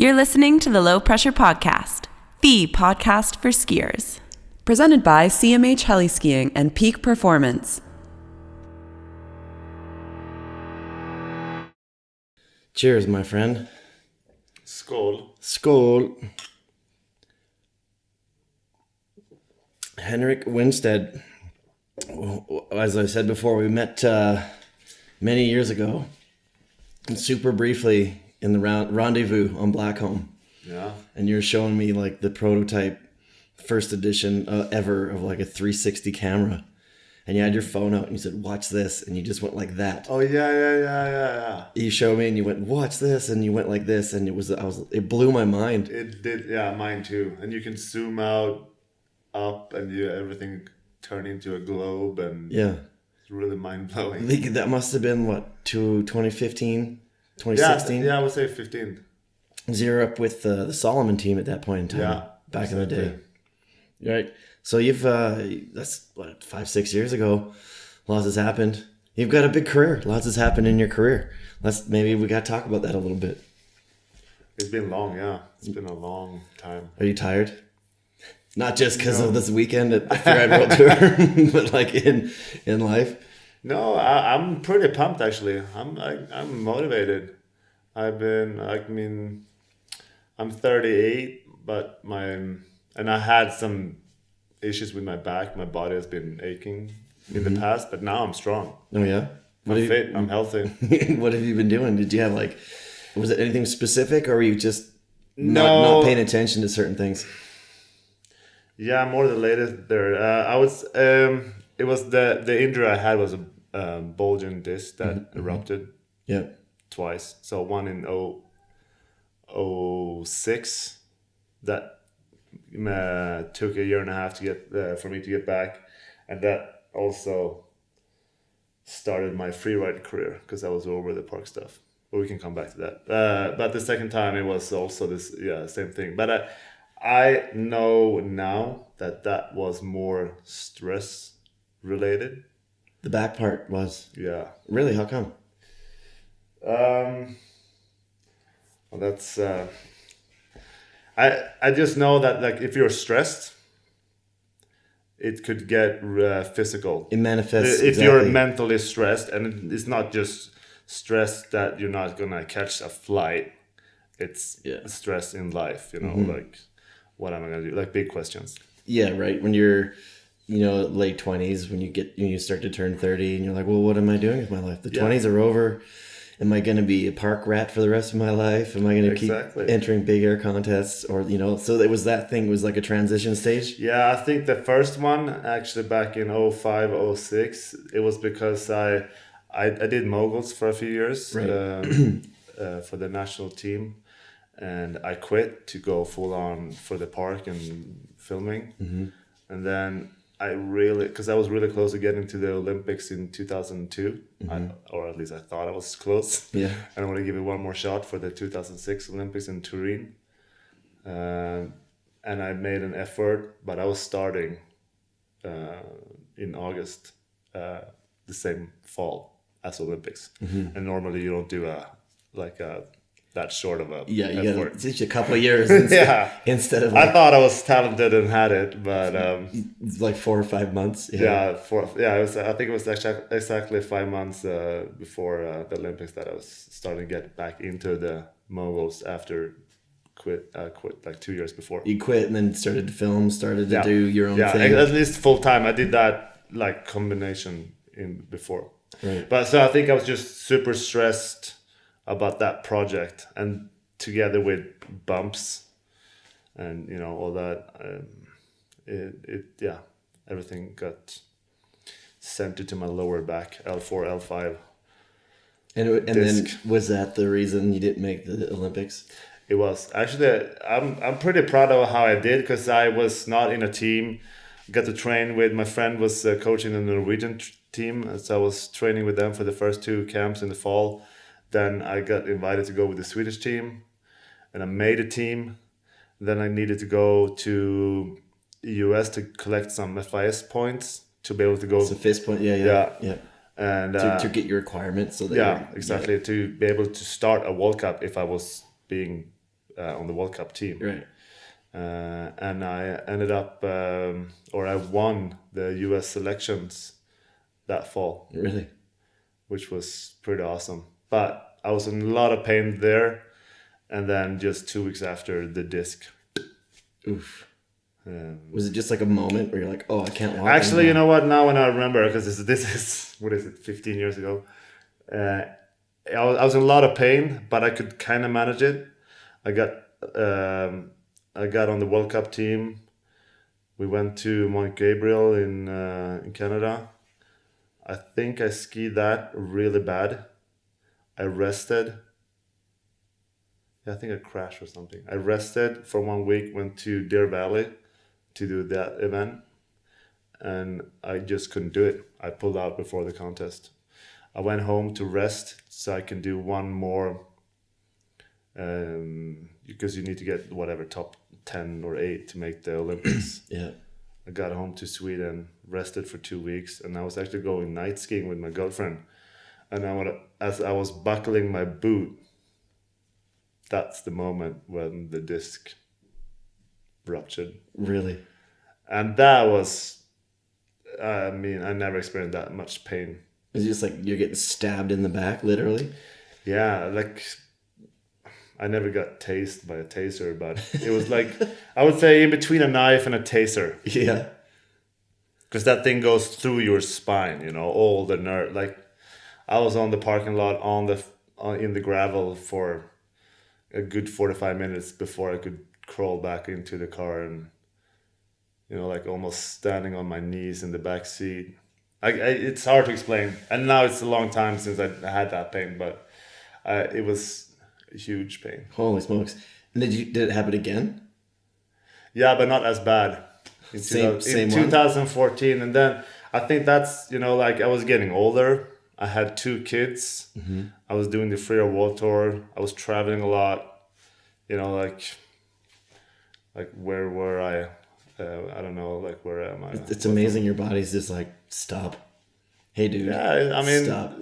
You're listening to the Low Pressure Podcast, the podcast for skiers. Presented by CMH Heli-Skiing and Peak Performance. Cheers, my friend. Skål. Skål. Henrik Windstedt. As I said before, we met many years ago, and super briefly in the rendezvous on Blackcomb. Yeah. And you're showing me like the prototype first edition ever of like a 360 camera. And you had your phone out and you said, watch this. And you just went like that. Oh, yeah. You showed me and you went, watch this. And you went like this. And it blew my mind. It did, yeah, mine too. And you can zoom out, up, and everything turn into a globe. And yeah, it's really mind-blowing. That must have been, what, 2015, 2016? Yeah, I would say 15. You're up with the Solomon team at that point in time. Yeah, back in the day. Right. So you've, that's what, 5-6 years ago, lots has happened. You've got a big career. Lots has happened in your career. Maybe we got to talk about that a little bit. It's been long, yeah. It's been a long time. Are you tired? Not just because of this weekend at the Freeride World Tour, but like in life? No, I'm pretty pumped actually. I'm motivated. I'm 38, but I had some issues with my back. My body has been aching in the past, but now I'm strong. Oh yeah? I'm fit, I'm healthy. What have you been doing? Did you have was it anything specific, or were you just not paying attention to certain things? Yeah, more the latest there. It was the injury I had was a bulging disc that erupted. Yeah. Twice. So one in 06 that took a year and a half to get for me to get back, and that also started my freeride career because I was over the park stuff. But we can come back to that. But the second time it was also this same thing. But I know now that was more stress related. The back part was? Yeah. Really? How come? Well, that's I just know that like if you're stressed, it could get physical. It manifests if exactly. You're mentally stressed, and it's not just stress that you're not gonna catch a flight. It's stress in life, like what am I gonna do? Like big questions. Yeah, right. When you're late 20s, when you start to turn 30 and you're like, well, what am I doing with my life? The 20s are over. Am I going to be a park rat for the rest of my life? Am I going to keep entering big air contests? Or, so it was that thing was like a transition stage? Yeah, I think the first one, actually back in 05, 06, it was because I did moguls for a few years right. For the national team. And I quit to go full on for the park and filming. Mm-hmm. And then because I was really close to getting to the Olympics in 2002, or at least I thought I was close. Yeah. And I want to give it one more shot for the 2006 Olympics in Turin. And I made an effort, but I was starting in August, the same fall as Olympics. Mm-hmm. And normally you don't do that short of a effort. It's a couple of years instead of I thought I was talented and had it, but like 4 or 5 months. I think it was exactly 5 months before the Olympics that I was starting to get back into the moguls after quit like 2 years before. You quit and then started to film, started to do your own thing. At least full time. I did that like combination in before. Right. But so I think I was just super stressed about that project, and together with bumps and all that, everything got centered to my lower back, L4, L5. And then was that the reason you didn't make the Olympics? It was actually. I'm pretty proud of how I did, because I was not in a team. Got to train with my friend was coaching the Norwegian team, so I was training with them for the first 2 camps in the fall. Then I got invited to go with the Swedish team, and I made a team. Then I needed to go to the US to collect some FIS points to be able to go. So FIS point, yeah. And to get your requirements, so that exactly, to be able to start a World Cup if I was being on the World Cup team. Right. And I ended up, or I won the US selections that fall. Really? Which was pretty awesome. But I was in a lot of pain there. And then just 2 weeks after, the disc. Oof. Was it just like a moment where you're like, oh, I can't walk? Actually, you know what? Now when I remember, because this is, what is it, 15 years ago. I was in a lot of pain, but I could kind of manage it. I got on the World Cup team. We went to Mount Gabriel in Canada. I think I skied that really bad. I rested. Yeah, I think I crashed or something. I rested for 1 week, went to Deer Valley to do that event, and I just couldn't do it. I pulled out before the contest. I went home to rest so I can do one more, because you need to get whatever top 10 or 8 to make the Olympics. Yeah. I got home to Sweden, rested for 2 weeks, and I was actually going night skiing with my girlfriend. And as I was buckling my boot, that's the moment when the disc ruptured. Really? And that was, I mean, I never experienced that much pain. It's just like you're getting stabbed in the back, literally? Yeah, like I never got tased by a taser, but it was like, I would say in between a knife and a taser. Yeah. Because that thing goes through your spine, you know, all the nerve. Like I was on the parking lot in the gravel for a good 45 minutes before I could crawl back into the car and, you know, like almost standing on my knees in the back seat. It's hard to explain. And now it's a long time since I had that pain, but it was a huge pain. Holy smokes. And did it happen again? Yeah, but not as bad. In Same 2014. And then I think that's, you know, like I was getting older. I had 2 kids. Mm-hmm. I was doing the Freeride World Tour. I was traveling a lot. You know, like where were I? I don't know, like where am I? It's amazing your body's just like, stop. Hey, dude. Yeah, I mean, stop.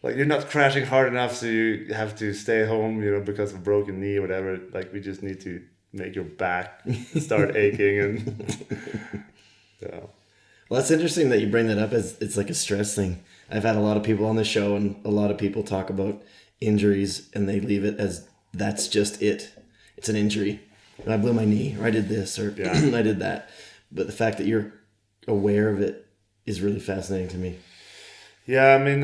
like you're not crashing hard enough, so you have to stay home, you know, because of a broken knee or whatever. Like we just need to make your back start aching and yeah. Well, that's interesting that you bring that up as it's like a stress thing. I've had a lot of people on the show and a lot of people talk about injuries and they leave it as that's just it. It's an injury. I blew my knee, or I did this, or I did that. But the fact that you're aware of it is really fascinating to me. Yeah, I mean,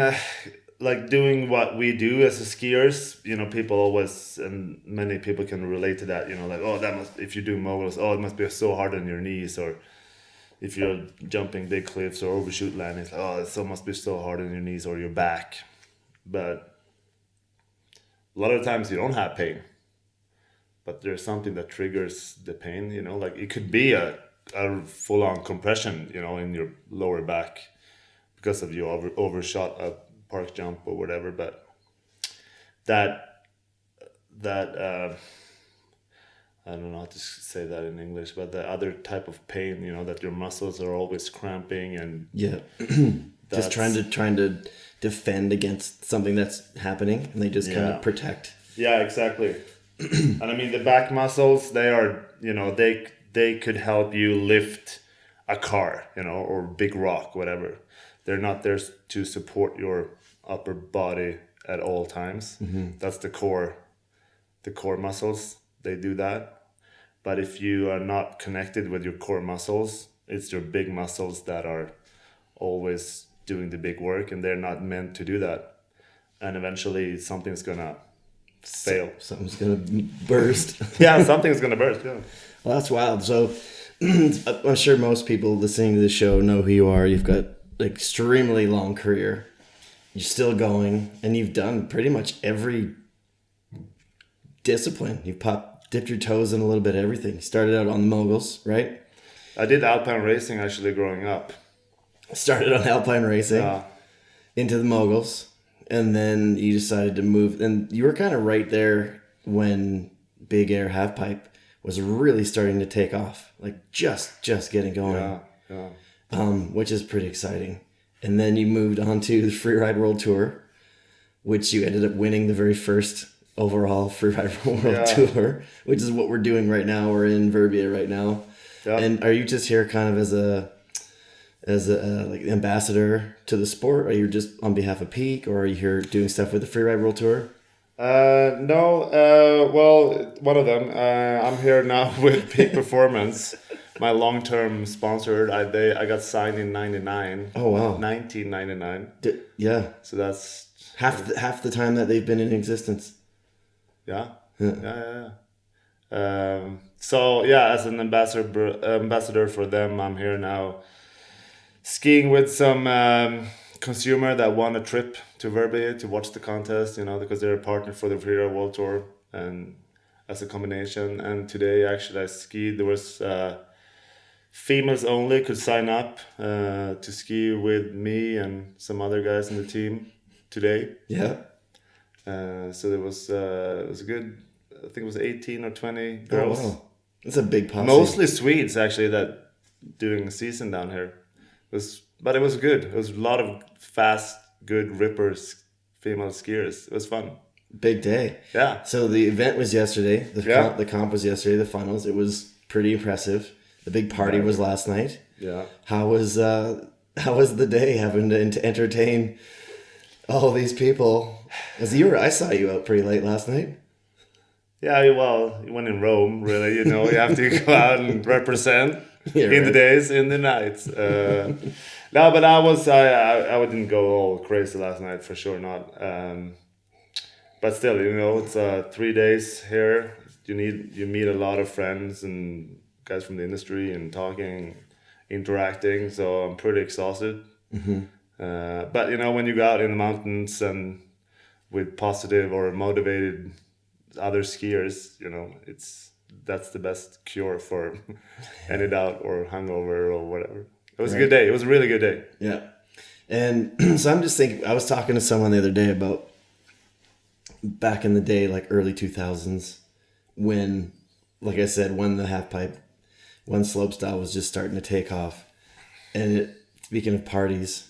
like doing what we do as a skiers, you know, people always, and many people can relate to that, you know, like, oh, that must, if you do moguls, oh, it must be so hard on your knees, or if you're jumping big cliffs or overshoot landings, like, oh, it must be so hard on your knees or your back. But a lot of times you don't have pain. But there's something that triggers the pain, you know, like it could be a full-on compression, you know, in your lower back because of you overshot a park jump or whatever. But that I don't know how to say that in English, but the other type of pain, you know, that your muscles are always cramping and just trying to defend against something that's happening, and they just kind of protect. Yeah, exactly. And I mean, the back muscles, they are, you know, they could help you lift a car, you know, or big rock, whatever. They're not there to support your upper body at all times. Mm-hmm. That's the core muscles. They do that. But if you are not connected with your core muscles, it's your big muscles that are always doing the big work, and they're not meant to do that. And eventually something's gonna fail. Something's gonna burst. Yeah, something's gonna burst. Yeah. Well, that's wild. So I'm sure most people listening to this show know who you are. You've got an extremely long career. You're still going, and you've done pretty much every discipline. You've dipped your toes in a little bit of everything. You started out on the Moguls, right? I did Alpine racing actually growing up. Started on Alpine racing, into the Moguls, and then you decided to move. And you were kind of right there when Big Air Halfpipe was really starting to take off, like just getting going. Which is pretty exciting. And then you moved on to the Freeride World Tour, which you ended up winning the very first overall Freeride World Yeah. Tour, which is what we're doing right now. We're in Verbier right now. Yeah. And are you just here kind of as a like ambassador to the sport? Are you just on behalf of Peak, or are you here doing stuff with the Freeride World Tour? No, well, one of them. I'm here now with Peak Performance, my long-term sponsor. I got signed in 99. Oh wow, 1999. Yeah. So that's Half the time that they've been in existence. yeah. So yeah, as an ambassador for them, I'm here now, skiing with some consumer that won a trip to Verbier to watch the contest, because they're a partner for the Freeride World Tour, and as a combination. And today actually I skied. There was females only could sign up to ski with me and some other guys in the team today. Yeah. So there was it was a good. I think it was 18 or 20 girls. Oh, wow. It's a big posse. Mostly Swedes actually that doing a season down here. But it was good. It was a lot of fast, good rippers, female skiers. It was fun. Big day. Yeah. So the event was yesterday. The comp was yesterday. The finals. It was pretty impressive. The big party was last night. Yeah. How was the day having to entertain all these people? As I saw you out pretty late last night. Yeah, well, when in Rome, really, you have to go out and represent in the days, in the nights. No, but I didn't go all crazy last night, for sure not. But still, it's 3 days here. You meet a lot of friends and guys from the industry and talking, interacting. So I'm pretty exhausted. Mm-hmm. But when you go out in the mountains and with positive or motivated other skiers, that's the best cure for any doubt or hangover or whatever. It was a good day. It was a really good day. Yeah. And so I'm just thinking, I was talking to someone the other day about back in the day, like early 2000s, when, like I said, when the halfpipe, when slopestyle was just starting to take off. And speaking of parties,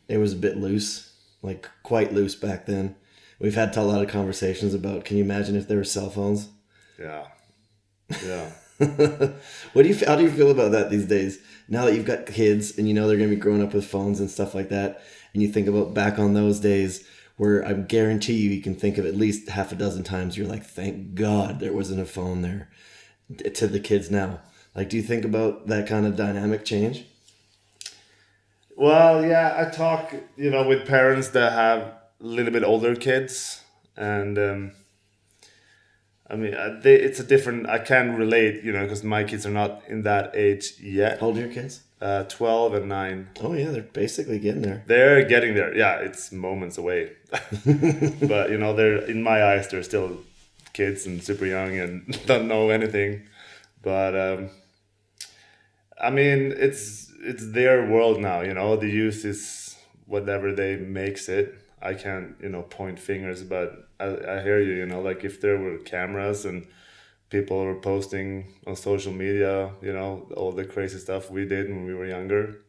it was a bit loose, like quite loose back then. We've had a lot of conversations about, can you imagine if there were cell phones? Yeah. Yeah. How do you feel about that these days? Now that you've got kids and they're going to be growing up with phones and stuff like that, and you think about back on those days where I guarantee you can think of at least half a dozen times you're like, thank God there wasn't a phone there, to the kids now. Like, do you think about that kind of dynamic change? Well, yeah, I talk, with parents that have a little bit older kids, and it's a different. I can relate, because my kids are not in that age yet. How old are your kids? 12 and 9. Oh yeah, they're basically getting there. They're getting there. Yeah, it's moments away. But they're, in my eyes, they're still kids and super young and don't know anything. But it's their world now. The youth is whatever they makes it. I can't point fingers, but I hear you. Like if there were cameras and people were posting on social media, all the crazy stuff we did when we were younger.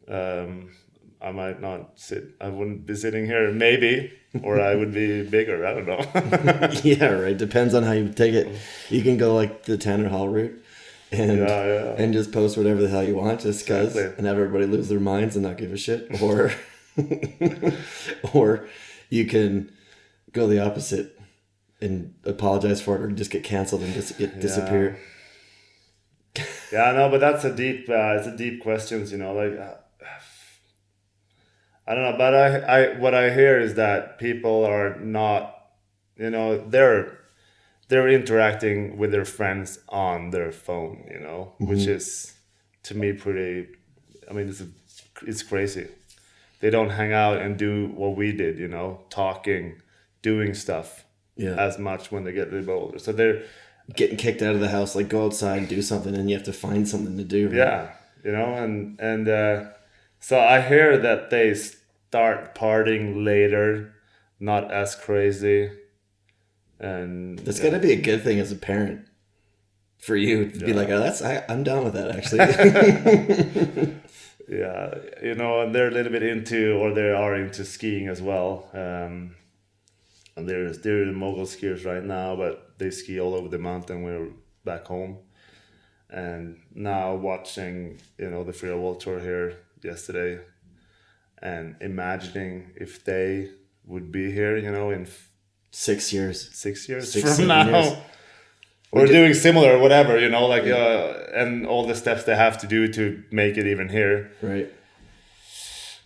I might not I wouldn't be sitting here, maybe, or I would be bigger. I don't know. Yeah, right. Depends on how you take it. You can go like the Tanner Hall route and just post whatever the hell you want just because, and have everybody lose their minds and not give a shit. Or you can go the opposite and apologize for it, or just get canceled and just disappear. Yeah, no, but that's it's a deep questions, like I don't know, but I what I hear is that people are not, they're interacting with their friends on their phone, mm-hmm. which is to me pretty. It's crazy. They don't hang out and do what we did, talking, doing stuff. Yeah. As much when they get a little bit older. So they're getting kicked out of the house, like go outside and do something, and you have to find something to do. Right? Yeah, and so I hear that they start partying later, not as crazy, and that's gotta be a good thing as a parent for you to be like, I'm down with that actually. Yeah, and they're a little bit into, or they are into skiing as well. And they're the mogul skiers right now, but they ski all over the mountain. We're back home. And now watching, the Freeride World Tour here yesterday, and imagining if they would be here, in 6 years. 6 years 6, from now. Years. Or doing similar, whatever, and all the steps they have to do to make it even here. Right.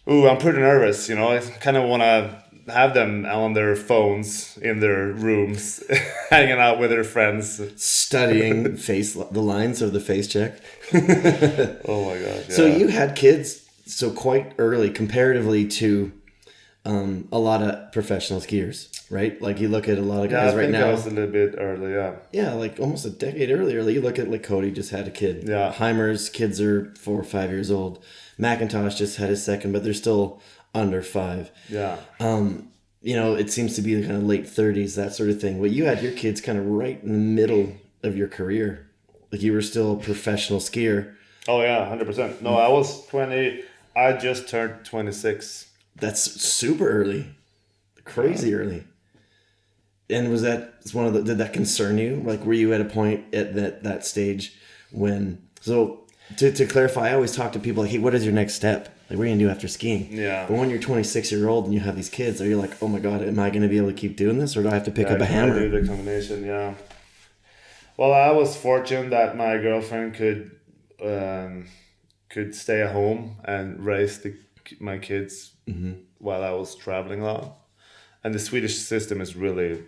Ooh, I'm pretty nervous, I kind of want to have them on their phones in their rooms, hanging out with their friends. Studying the lines of the face check. Oh my God. Yeah. So you had kids quite early comparatively to a lot of professional skiers, right? Like you look at a lot of guys right now. I was a little bit early, yeah. Yeah, like almost a decade earlier. Like you look at Cody just had a kid. Yeah. Heimer's kids are 4 or 5 years old. McIntosh just had his second, but they're still under 5. Yeah. It seems to be the kind of late 30s, that sort of thing. But you had your kids kind of right in the middle of your career. Like you were still a professional skier. Oh yeah, 100%. No, I was 20. I just turned 26. That's super early. Crazy early. And was that did that concern you? Like were you at a point at that stage when, so to clarify, I always talk to people like, hey, what is your next step? Like, what are you going to do after skiing? Yeah. But when you're 26-year-old and you have these kids, are you like, oh my God, am I going to be able to keep doing this? Or do I have to pick up a hammer? I do the combination, yeah. Well, I was fortunate that my girlfriend could stay at home and raise my kids while I was traveling a lot. And the Swedish system is really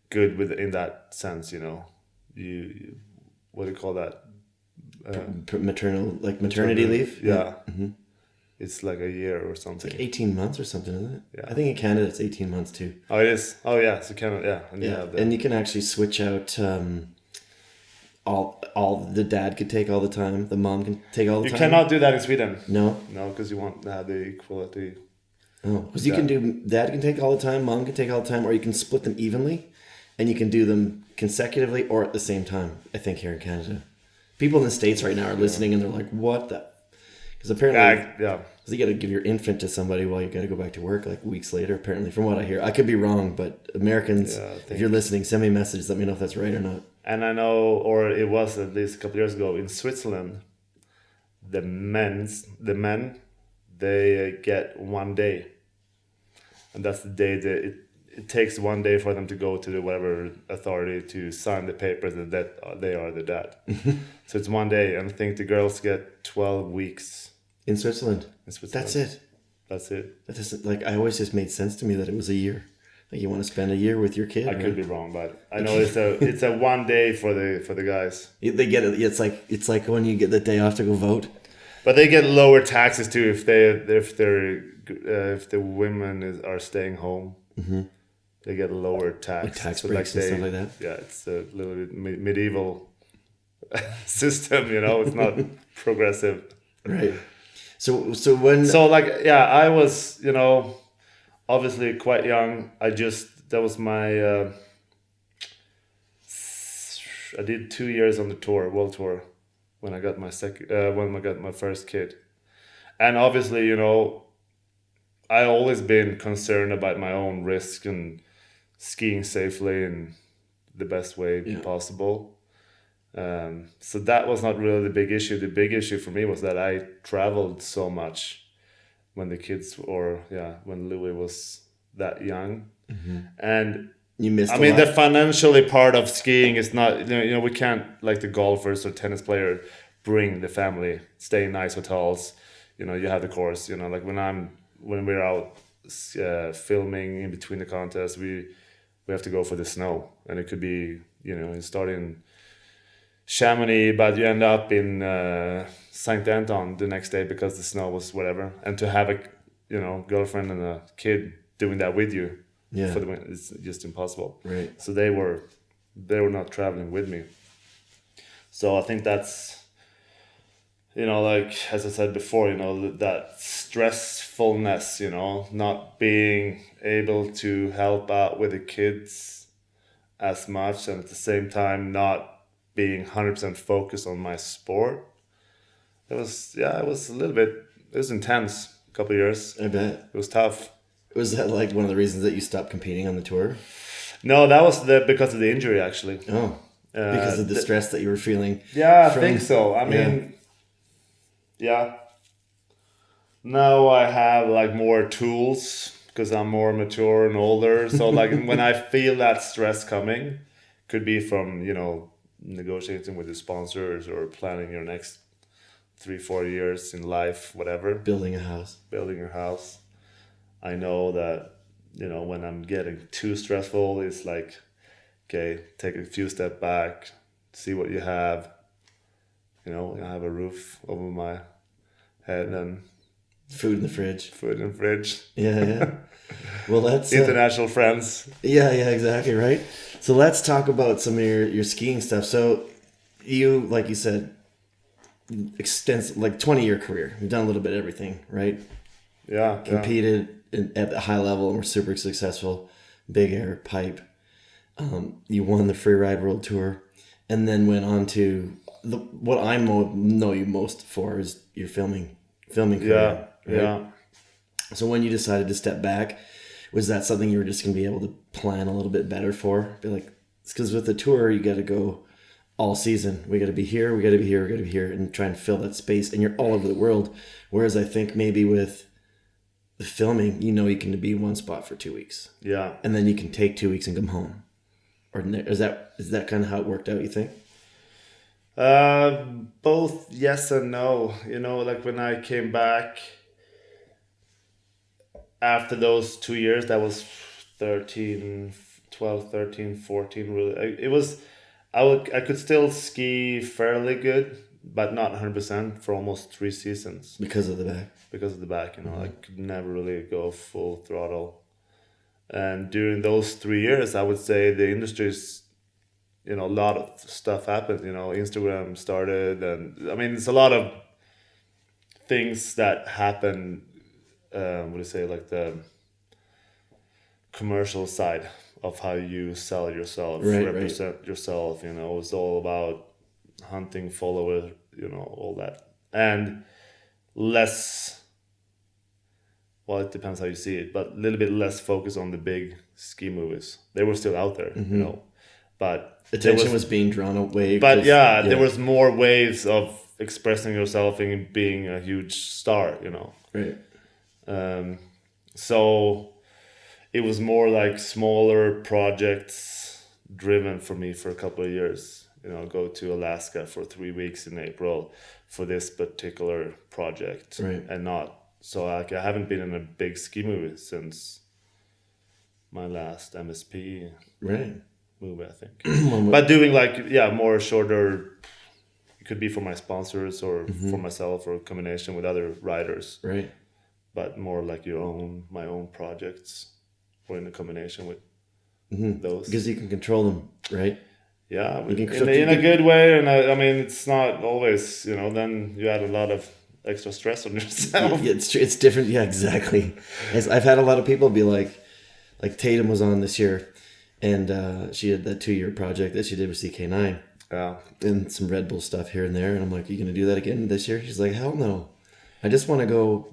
good in that sense, You what do you call that? Maternity leave? Yeah. Mm-hmm. It's like a year or something. It's like 18 months or something, isn't it? Yeah. I think in Canada it's 18 months too. Oh, it is? Oh, yeah. So Canada, yeah. And you can actually switch out all the dad could take all the time, the mom can take all the time. You cannot do that in Sweden. No? No, because you want to have the equality. Oh, because you can do, dad can take all the time, mom can take all the time, or you can split them evenly, and you can do them consecutively or at the same time, I think, here in Canada. People in the States right now are listening and they're like, what the? Because apparently, because you got to give your infant to somebody while you got to go back to work like weeks later, apparently, from what I hear. I could be wrong, but Americans, if you're listening, send me a message, let me know if that's right or not. And I know, or it was at least a couple of years ago, in Switzerland, the men, they get 1 day. And that's the day that it takes 1 day for them to go to the whatever authority to sign the papers that they are the dad. So it's 1 day, and I think the girls get 12 weeks. In Switzerland? That's it? That's it. That doesn't, like, I always just made sense to me that it was a year. Like, you want to spend a year with your kid? I could be wrong, but I know it's a 1 day for the guys. They get it. It's like when you get the day off to go vote. But they get lower taxes too if the women are staying home. Mm-hmm. They get a lower tax. Like tax breaks and stuff like that. Yeah, it's a little bit medieval system. It's not progressive. Right. So I was obviously quite young. That was my. I did 2 years on the world tour, when I got my first kid, and obviously I always been concerned about my own risk and skiing safely in the best way possible. So that was not really the big issue. The big issue for me was that I traveled so much when when Louis was that young, and you missed. The financially part of skiing is not. We can't, like the golfers or tennis player, bring the family, stay in nice hotels. You have the course. Like when we're out filming in between the contests, we have to go for the snow, and it could be you start in Chamonix, but you end up in Saint Anton the next day because the snow was whatever. And to have a girlfriend and a kid doing that with you for the winter, it's just impossible. Right. So they were not traveling with me. So I think that's like as I said before, that stressfulness, not being able to help out with the kids as much, and at the same time not being 100% focused on my sport. It was a little bit, it was intense, a couple of years. I bet. It was tough. Was that like one of the reasons that you stopped competing on the tour? No, that was because of the injury, actually. Oh, because of the stress that you were feeling. Yeah, I think so. I mean, yeah. Now I have like more tools because I'm more mature and older. So like when I feel that stress coming, could be from, you know, negotiating with the sponsors or planning your next 3-4 years in life, whatever. Building a house. I know that, you know, when I'm getting too stressful, it's like, okay, take a few steps back, see what you have. You know, I have a roof over my head and food in the fridge. Yeah. Well, that's international friends. Yeah, exactly, right? So let's talk about some of your skiing stuff. So you, like you said, extensive, like 20-year career. You've done a little bit of everything, right? Yeah. Competed at a high level and were super successful. Big air, pipe. You won the Freeride World Tour, and then went on to what I know you most for is your filming career. Yeah. So when you decided to step back, was that something you were just going to be able to plan a little bit better for? Be like, it's because with the tour, you got to go all season. We got to be here, we got to be here, we got to be here, and try and fill that space. And you're all over the world. Whereas I think maybe with the filming, you know, you can be in one spot for 2 weeks. Yeah. And then you can take 2 weeks and come home. Or is that kind of how it worked out, you think? Both yes and no. You know, like when I came back after those 2 years, that was 13, 14, really. It was, I could still ski fairly good, but not 100% for almost 3 seasons. Because of the back. You know, I could never really go full throttle. And during those 3 years, I would say the industry's, you know, a lot of stuff happened. You know, Instagram started, and I mean, it's a lot of things that happen. What do you say, like the commercial side of how you sell yourself, represent yourself. You know, it's all about hunting, follower, you know, all that, and less. Well, it depends how you see it, but a little bit less focus on the big ski movies. They were still out there, you know, but attention was being drawn away. But there was more ways of expressing yourself and being a huge star, you know. Right. So it was more like smaller projects driven for me for a couple of years. You know, go to Alaska for 3 weeks in April for this particular project, and not. So like I haven't been in a big ski movie since my last MSP movie, I think. But doing like more shorter. It could be for my sponsors or for myself or a combination with other riders. Right. But more like my own projects, or in a combination with those. Because you can control them, right? Yeah, in a good way. And I mean, it's not always, you know, then you add a lot of extra stress on yourself. Yeah, it's different. Yeah, exactly. I've had a lot of people be like Tatum was on this year, and she had that 2-year project that she did with CK9. Yeah. And some Red Bull stuff here and there. And I'm like, you going to do that again this year? She's like, hell no. I just want to go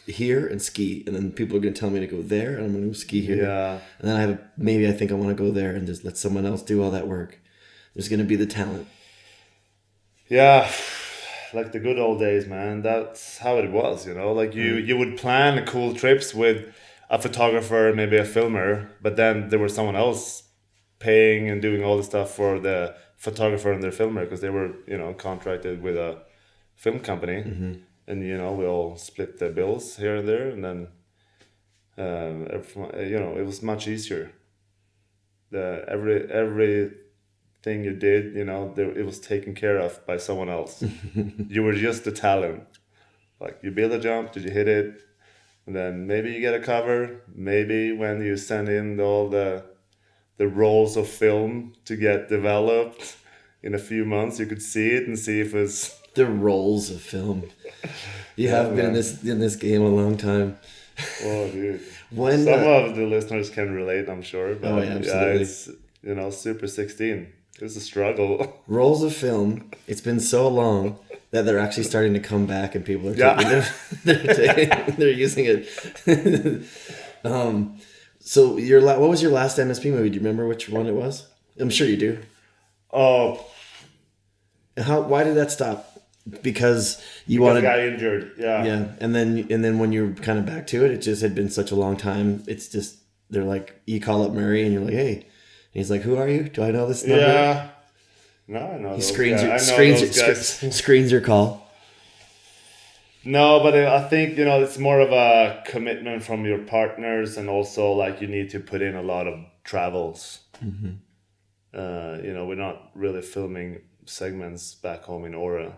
here and ski. And then people are going to tell me to go there, and I'm going to ski here. Yeah. And then I think I want to go there and just let someone else do all that work. There's going to be the talent. Yeah. Like the good old days, man. That's how it was, you know. Like you would plan cool trips with a photographer, maybe a filmer, but then there was someone else paying and doing all the stuff for the photographer and their filmer, because they were, you know, contracted with a film company, and you know, we all split the bills here and there, and then you know, it was much easier. Everything you did, you know, it was taken care of by someone else. You were just the talent. Like you build a jump, did you hit it? And then maybe you get a cover. Maybe when you send in all the rolls of film to get developed in a few months, you could see it and see if it's the rolls of film. You have been in this game a long time. Oh, dude. When some of the listeners can relate, I'm sure. But absolutely. Yeah, it's, you know, Super 16. It was a struggle. Rolls of film. It's been so long that they're actually starting to come back, and people are taking they're using it. So what was your last MSP movie? Do you remember which one it was? I'm sure you do. Oh, Why did that stop? Because got injured. Yeah. Yeah, and then when you're kind of back to it, it just had been such a long time. It's just they're like, you call up Murray and you're like, hey, and he's like, who are you? Do I know this number? Yeah. No, I know. He screens your call. No, but I think it's more of a commitment from your partners, and also like you need to put in a lot of travels. Mm-hmm. We're not really filming segments back home in Åre.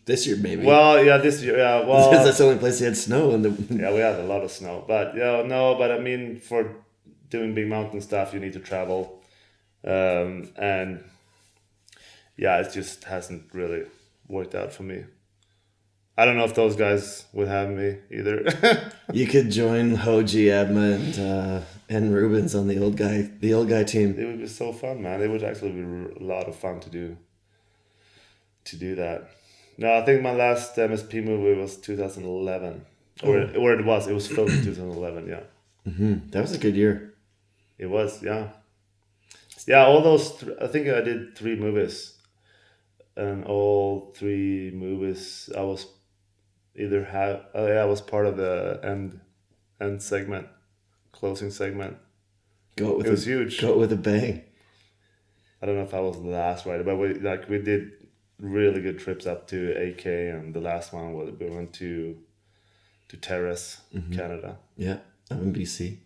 This year, maybe. Well, yeah, this year, yeah. Well, that's the only place they had snow. Yeah, we had a lot of snow, but but I mean, for doing big mountain stuff, you need to travel, and yeah, it just hasn't really worked out for me. I don't know if those guys would have me either. You could join Hoji, Abma, and Rubens on the old guy team. It would be so fun, man. It would actually be a lot of fun to do that. No, I think my last MSP movie was 2011, or it was filmed in 2011. Yeah, mm-hmm. That was a good year. It was, yeah. All those. I think I did 3 movies, and all 3 movies I was I was part of the end segment, closing segment. It was huge. Go with a bang. I don't know if I was the last rider, but we did really good trips up to AK, and the last one we went to Terrace, mm-hmm. Canada. Yeah, up in BC.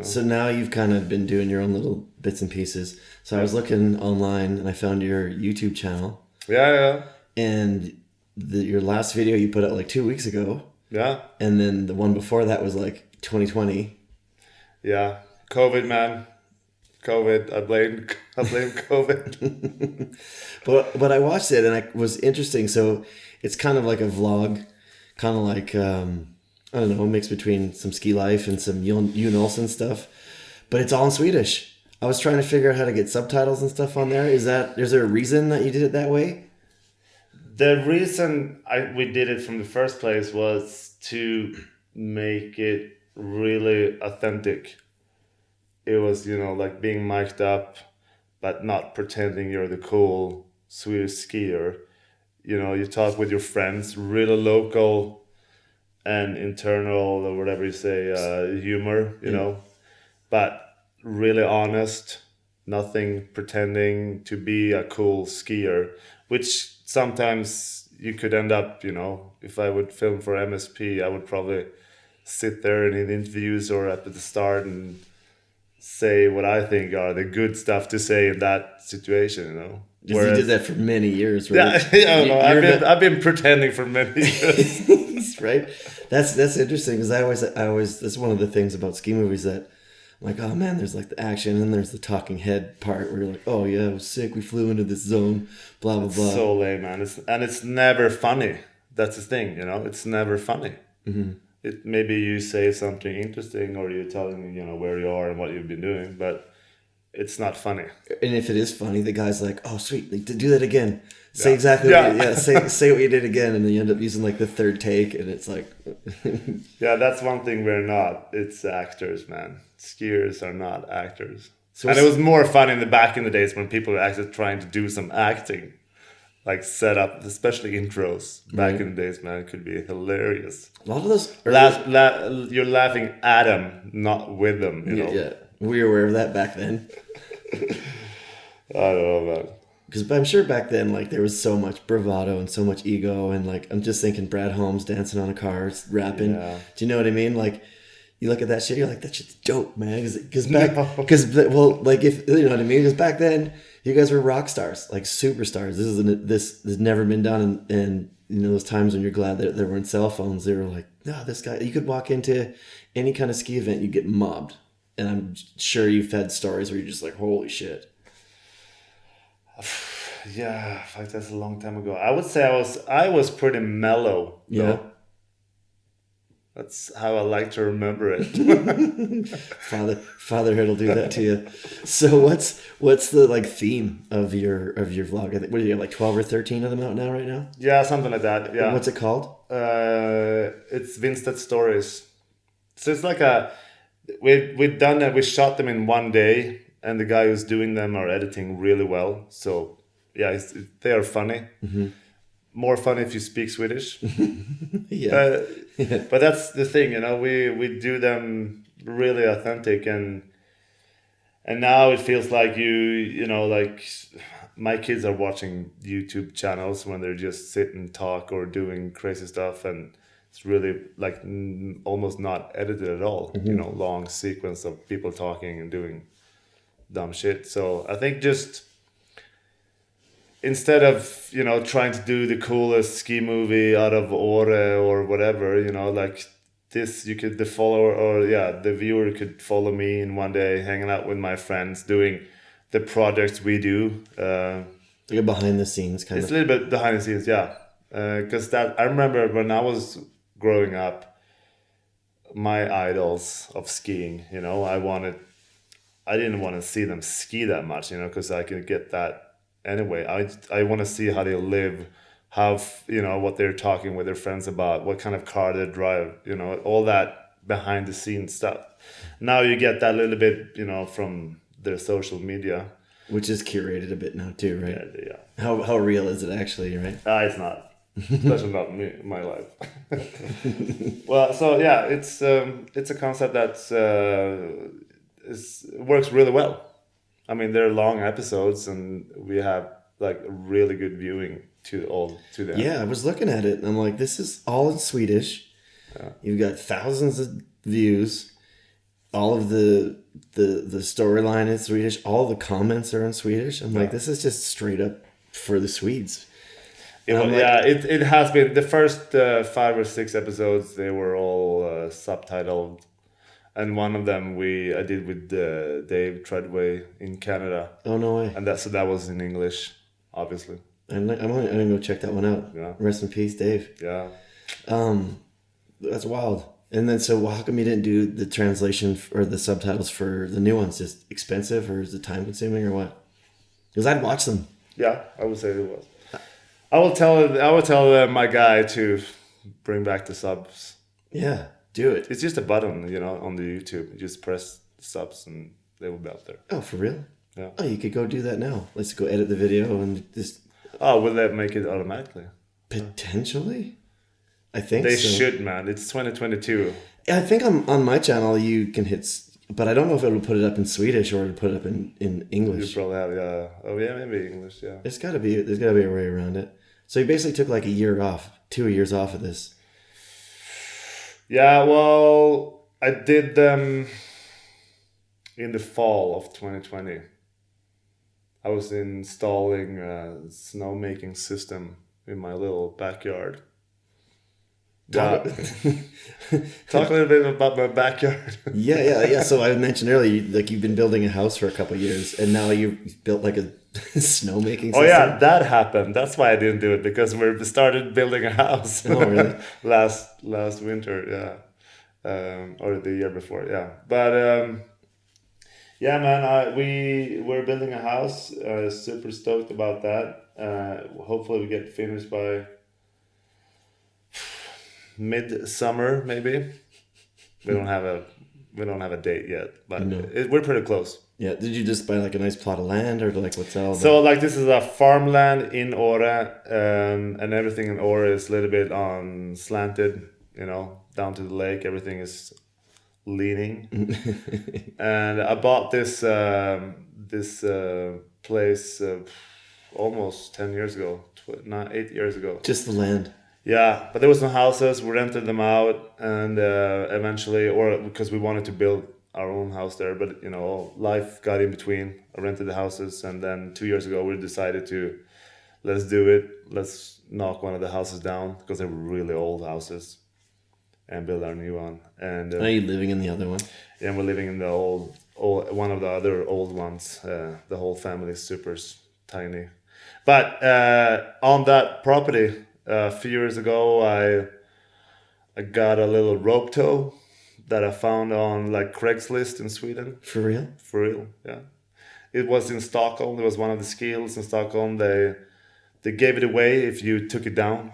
So now you've kind of been doing your own little bits and pieces. So I was looking online and I found your YouTube channel. Yeah. And your last video you put out like 2 weeks ago. Yeah. And then the one before that was like 2020. Yeah. COVID, man. COVID. I blame COVID. But I watched it and it was interesting. So it's kind of like a vlog, kind of like, I don't know, a mix between some ski life and some Jon Olson stuff. But it's all in Swedish. I was trying to figure out how to get subtitles and stuff on there. Is there a reason that you did it that way? The reason we did it from the first place was to make it really authentic. It was, like being mic'd up, but not pretending you're the cool Swedish skier. You talk with your friends, really local and internal, or whatever you say, humor, but really honest, nothing pretending to be a cool skier, which sometimes you could end up, if I would film for MSP, I would probably sit there in the interviews or at the start and say what I think are the good stuff to say in that situation, Whereas, you did that for many years, right? I've been pretending for many years. Right? That's interesting, because I always that's one of the things about ski movies that I'm like, oh man, there's like the action and there's the talking head part where you're like, oh yeah, it was sick, we flew into this zone, blah blah blah. So lame, man. It's never funny. That's the thing, it's never funny. Mm-hmm. Maybe you say something interesting, or you're telling where you are and what you've been doing, but it's not funny. And if it is funny, the guy's like, oh sweet, like, do that again. Say exactly say what you did again, and then you end up using like the third take, and it's like yeah, that's one thing we're not. It's actors, man. Skiers are not actors. So and it was more fun in the days when people were actually trying to do some acting, like set up, especially intros. Back in the days, man, it could be hilarious. A lot of those you're laughing at them, not with them. Yeah, we were aware of that back then. I don't know, man. Because I'm sure back then, like, there was so much bravado and so much ego, and like, I'm just thinking Brad Holmes dancing on a car, rapping. Yeah. Do you know what I mean? Like, you look at that shit, you're like, that shit's dope, man. If you know what I mean? Because back then, you guys were rock stars, like superstars. This has never been done, and those times when you're glad that there weren't cell phones, they were like, no, this guy. You could walk into any kind of ski event, you get mobbed, and I'm sure you've had stories where you're just like, holy shit. Yeah, like that's a long time ago. I would say I was pretty mellow. Yeah. That's how I like to remember it. Fatherhood will do that to you. So what's the like theme of your vlog? I think, what do you have, like 12 or 13 of them out now right now? Yeah, something like that. Yeah. And what's it called? It's Windstedt Stories. So it's like we've done that. We shot them in one day, and the guy who's doing them are editing really well. So yeah, they are funny. More funny if you speak Swedish. Yeah. But that's the thing, you know. We do them really authentic, and now it feels like you know, like my kids are watching YouTube channels when they're just sit and talk or doing crazy stuff, and it's really like almost not edited at all. You know, long sequence of people talking and doing dumb shit. So I think just instead of, you know, trying to do the coolest ski movie out of Åre or whatever, you know, like this, you could, the viewer could follow me in one day hanging out with my friends doing the projects we do. Like a behind the scenes kind It's of. a little bit behind the scenes, yeah. Because I remember when I was growing up, my idols of skiing, you know, I didn't want to see them ski that much, you know, because I could get that anyway. I want to see how they live, how, you know, what they're talking with their friends about, what kind of car they drive, you know, all that behind the scenes stuff. Now you get that little bit, you know, from their social media. Which is curated a bit now too, right? Yeah. How real is it actually, right? It's not. Especially not me, my life. Well, so yeah, it's a concept that's works really well. I mean, they're long episodes, and we have like really good viewing to them. Yeah, I was looking at it and I'm like, this is all in Swedish. You've got thousands of views. All of the storyline is Swedish. All the comments are in Swedish. I'm like, this is just straight up for the Swedes. It has been the first 5 or 6 episodes. They were all subtitled, and one of them I did with Dave Treadway in Canada. Oh, no way. And that was in English, obviously. I'm gonna go check that one out. Yeah. Rest in peace, Dave. Yeah. That's wild. And then, so how come you didn't do the translation or the subtitles for the new ones? Just expensive, or is it time consuming, or what? Because I'd watch them. Yeah, I would say it was. I will tell my guy to bring back the subs. Yeah, do it. It's just a button, you know, on the YouTube. You just press the subs and they will be out there. Oh, for real? Yeah. Oh, you could go do that now. Let's go edit the video and just... Oh, will that make it automatically? Potentially? I think they so. should, man. It's 2022. I think on my channel you can hit... But I don't know if it'll put it up in Swedish or it'll put it up in English. You probably have, yeah. Oh, yeah, maybe English, yeah. There's gotta be a way around it. So you basically took like a year off, 2 years off of this. Yeah, well, I did them in the fall of 2020. I was installing a snowmaking system in my little backyard. Talk a little bit about my backyard. Yeah. So I mentioned earlier, like you've been building a house for a couple of years, and now you've built like a snowmaking system. Oh yeah, that happened. That's why I didn't do it, because we started building a house. Oh really? last winter, yeah, or the year before, yeah. But yeah, man, we're building a house. Super stoked about that. Hopefully, we get finished by mid-summer, maybe. We don't have a date yet, but No. We're pretty close. Yeah. Did you just buy like a nice plot of land, or like what's all? So like this is a farmland in Åre, and everything in Åre is a little bit on slanted, you know, down to the lake. Everything is leaning. And I bought this place almost 10 years ago, 8 years ago. Just the land. Yeah, but there was no houses. We rented them out, and eventually, or because we wanted to build our own house there, but you know, life got in between. I rented the houses, and then 2 years ago we decided to let's do it. Let's knock one of the houses down, because they were really old houses, and build our new one. And Are you living in the other one? yeah, we're living in the old one of the other old ones. The whole family is super tiny, but on that property. A few years ago, I got a little rope tow that I found on like Craigslist in Sweden. For real? For real, yeah. It was in Stockholm. It was one of the ski hills in Stockholm. They gave it away if you took it down.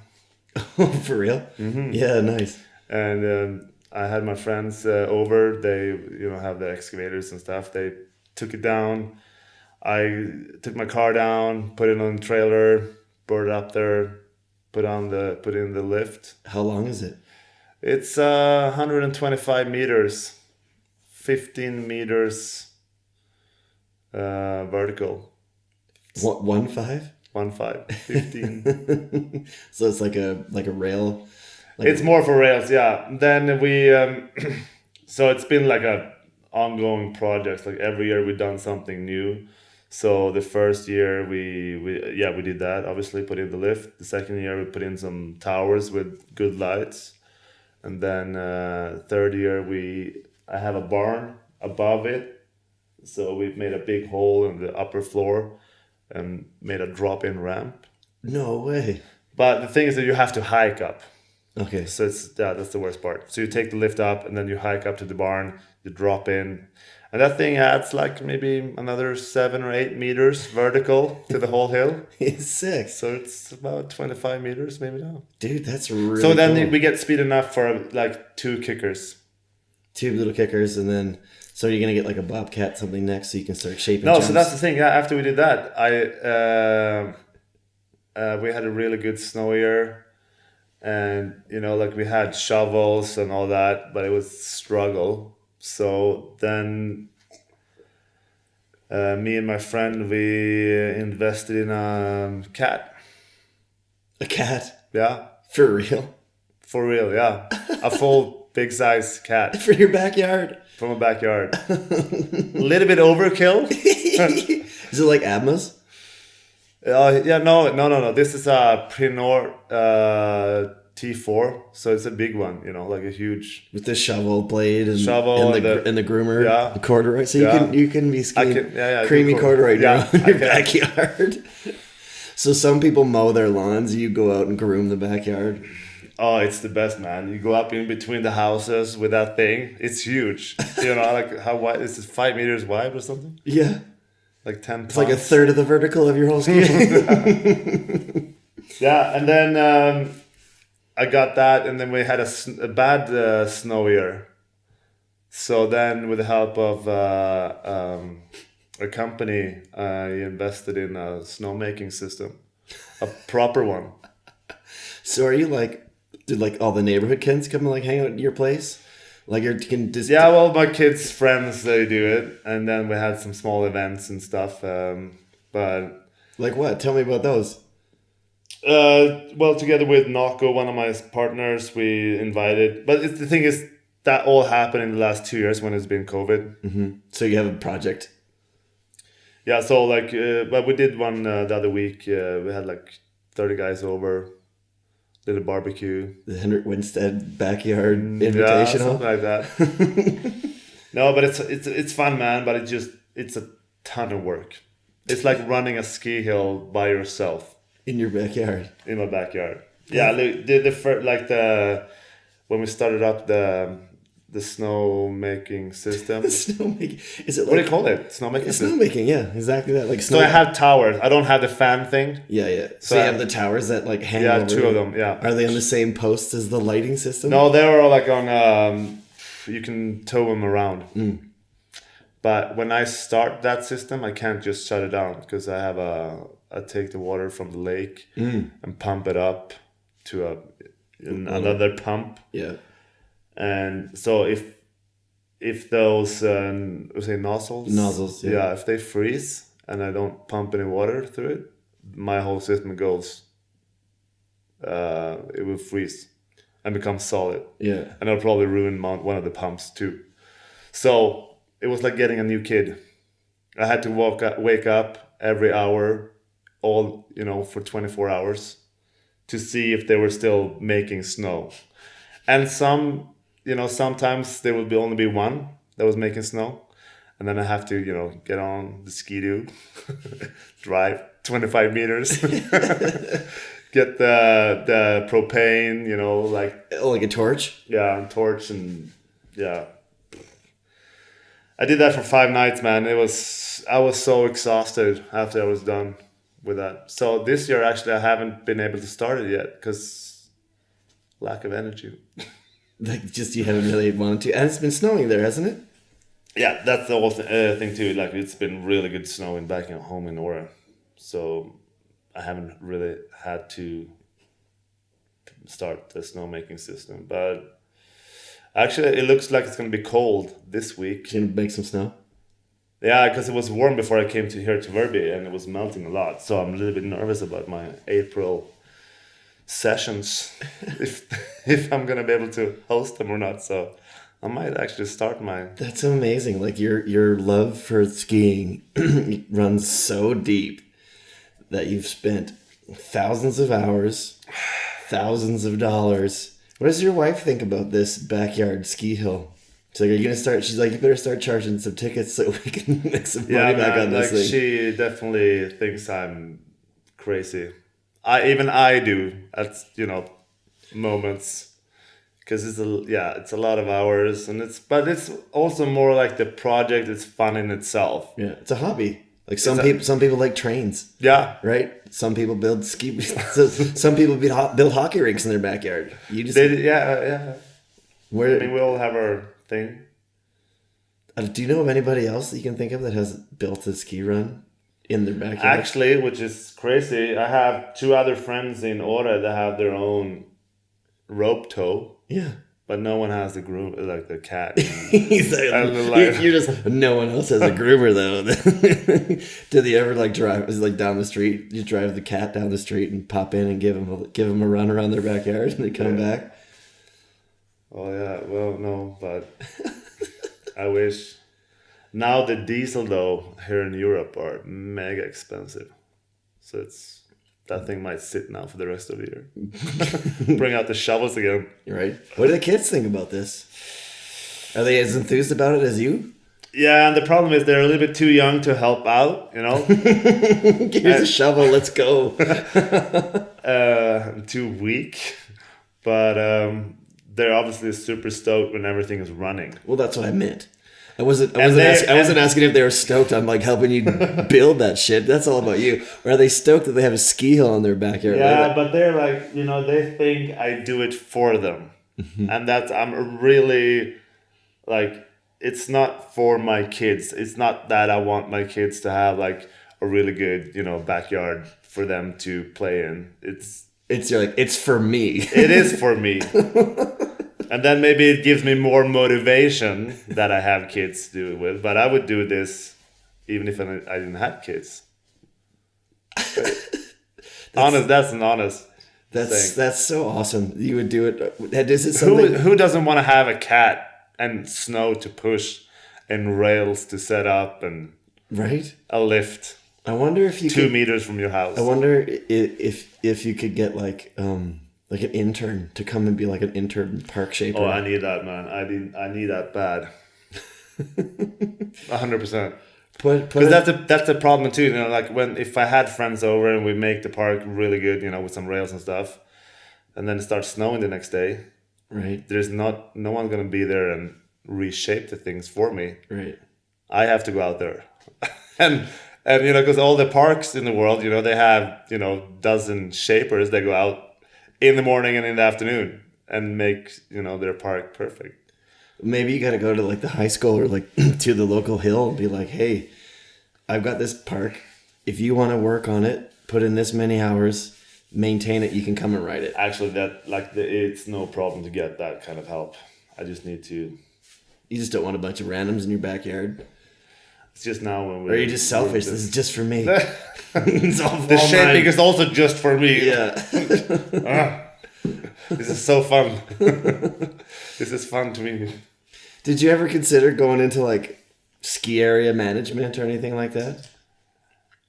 For real? Mm-hmm. Yeah, nice. And I had my friends over. They, have the excavators and stuff. They took it down. I took my car down, put it on the trailer, brought it up there, put in the lift. How long is it? It's 125 meters, 15 meters vertical. 1.5? 15. So it's like a rail. It's more for rails, yeah. Then we, so it's been like a ongoing project. Like every year we've done something new. So the first year we did that. Obviously, put in the lift. The second year we put in some towers with good lights, and then third year I have a barn above it. So we've made a big hole in the upper floor and made a drop-in ramp. No way. But the thing is that you have to hike up. Okay. So that's the worst part. So you take the lift up and then you hike up to the barn, you drop in. And that thing adds like maybe another 7 or 8 meters vertical to the whole hill. It's sick. So it's about 25 meters maybe now. Dude, that's really So then cool. we get speed enough for like 2 kickers. 2 little kickers, and then so you're gonna get like a bobcat something next, so you can start shaping. No, jumps. so that's the thing. Yeah, after we did that, we had a really good snow year, and like we had shovels and all that, but it was a struggle. So then me and my friend, we invested in a cat. A cat? Yeah. For real? For real, yeah. A full big size cat. For your backyard? From a backyard. A little bit overkill. Is it like Atmos? Yeah, no. This is a Prenor T4, so it's a big one, like a huge With the shovel blade and the groomer, yeah, the corduroy. So you can be skiing creamy corduroy in your backyard. So some people mow their lawns. You go out and groom the backyard. Oh, it's the best, man. You go up in between the houses with that thing. It's huge. Like how wide is it? 5 meters wide or something? Yeah. Like 10 It's like a third of the vertical of your whole ski. Yeah, and then I got that, and then we had a bad snow year. So then with the help of a company, I invested in a snowmaking system. A proper one. So are you like... Did like all the neighborhood kids come and like hang out at your place? Like you can just... Yeah, well, my kids' friends, they do it. And then we had some small events and stuff. But... Like what? Tell me about those. Well, together with Nako, one of my partners, we invited... But the thing is, that all happened in the last 2 years when it's been COVID. Mm-hmm. So you have a project. Yeah, so like... but we did one the other week. We had like 30 guys over. Did a barbecue. The Henrik Windstedt backyard invitational. Yeah, something like that. No, but it's fun, man. But it's a ton of work. It's like running a ski hill by yourself in your backyard. In my backyard. Yeah, when we started up the snowmaking system. Snowmaking. Is it like, what do you call it? Snowmaking. Snowmaking, yeah, exactly that. Like So I have towers. I don't have the fan thing. Yeah. So you have the towers that like hang over. Yeah, 2 of them. Yeah. Are they on the same post as the lighting system? No, they're like on. You can tow them around. Mm. But when I start that system, I can't just shut it down because I take the water from the lake and pump it up to another pump. Yeah. And so if those say nozzles, yeah, if they freeze and I don't pump any water through it, my whole system goes. It will freeze and become solid. Yeah, and it'll probably ruin one of the pumps too. So it was like getting a new kid. I had to wake up every hour, for 24 hours, to see if they were still making snow, and sometimes there would only be one that was making snow. And then I have to, get on the ski-doo, drive 25 meters, get the propane, like a torch? Yeah, torch and, yeah. I did that for 5 nights, man. I was so exhausted after I was done with that. So this year, actually, I haven't been able to start it yet because lack of energy. Like, just you haven't really wanted to. And it's been snowing there, hasn't it? Yeah, that's the whole thing too. Like, it's been really good snowing back home in Åre, so I haven't really had to start the snowmaking system. But actually, it looks like it's gonna be cold this week. Can you make some snow? Yeah, because it was warm before I came to here to Verbier, and it was melting a lot. So I'm a little bit nervous about my April sessions, if I'm gonna be able to host them or not. So I might actually start my. That's amazing. Like your love for skiing runs so deep that you've spent thousands of hours, thousands of dollars. What does your wife think about this backyard ski hill? She's like, are you gonna start? She's like, you better start charging some tickets so we can make some money back on this thing. She definitely thinks I'm crazy. I do at moments, because it's a lot of hours, and but it's also more like the project. It's fun in itself. Yeah, it's a hobby. Like some people like trains. Yeah, right. Some people build ski. Some people build hockey rinks in their backyard. You just yeah. Where I mean, we all have our thing. Do you know of anybody else that you can think of that has built a ski run in their backyard? Actually, which is crazy, I have 2 other friends in Åre that have their own rope tow. Yeah. But no one has the groom, like the cat. He's like, you're just, no one else has a groomer though. Did they ever like drive? Is it like down the street? You drive the cat down the street and pop in and give them a run around their backyard and they come back. Oh yeah, well no, but I wish. Now the diesel though here in Europe are mega expensive, so that thing might sit now for the rest of the year. Bring out the shovels again. Right. What do the kids think about this? Are they as enthused about it as you? Yeah, and the problem is they're a little bit too young to help out, Here's a shovel, let's go. Too weak, but they're obviously super stoked when everything is running. Well, that's what I meant. I wasn't asking if they were stoked on like helping you build that shit. That's all about you. Or are they stoked that they have a ski hill in their backyard? Yeah, but they're like, they think I do it for them. Mm-hmm. And I'm really like, it's not for my kids. It's not that I want my kids to have like a really good, backyard for them to play in. You're like, it's for me. It is for me. And then maybe it gives me more motivation that I have kids to do it with. But I would do this even if I didn't have kids. That's an honest thing. That's so awesome. You would do it. Is it something? Who doesn't want to have a cat and snow to push and rails to set up and a lift? I wonder if you 2 meters from your house. I wonder if you could get like an intern to come and be like an intern park shaper. Oh, I need that, man. I need that bad. 100%. Because that's the problem too. Like if I had friends over and we make the park really good, with some rails and stuff, and then it starts snowing the next day. Right. There's no one's gonna be there and reshape the things for me. Right. I have to go out there, and because all the parks in the world, they have dozen shapers that go out in the morning and in the afternoon and make their park perfect. Maybe you got to go to like the high school or like to the local hill and be like, hey, I've got this park. If you want to work on it, put in this many hours, maintain it, you can come and ride it. Actually, it's no problem to get that kind of help. I just need to. You just don't want a bunch of randoms in your backyard. It's just now when we. Or you're just selfish. This is just for me. The shaping is also just for me. Yeah. This is so fun. This is fun to me. Did you ever consider going into like ski area management or anything like that?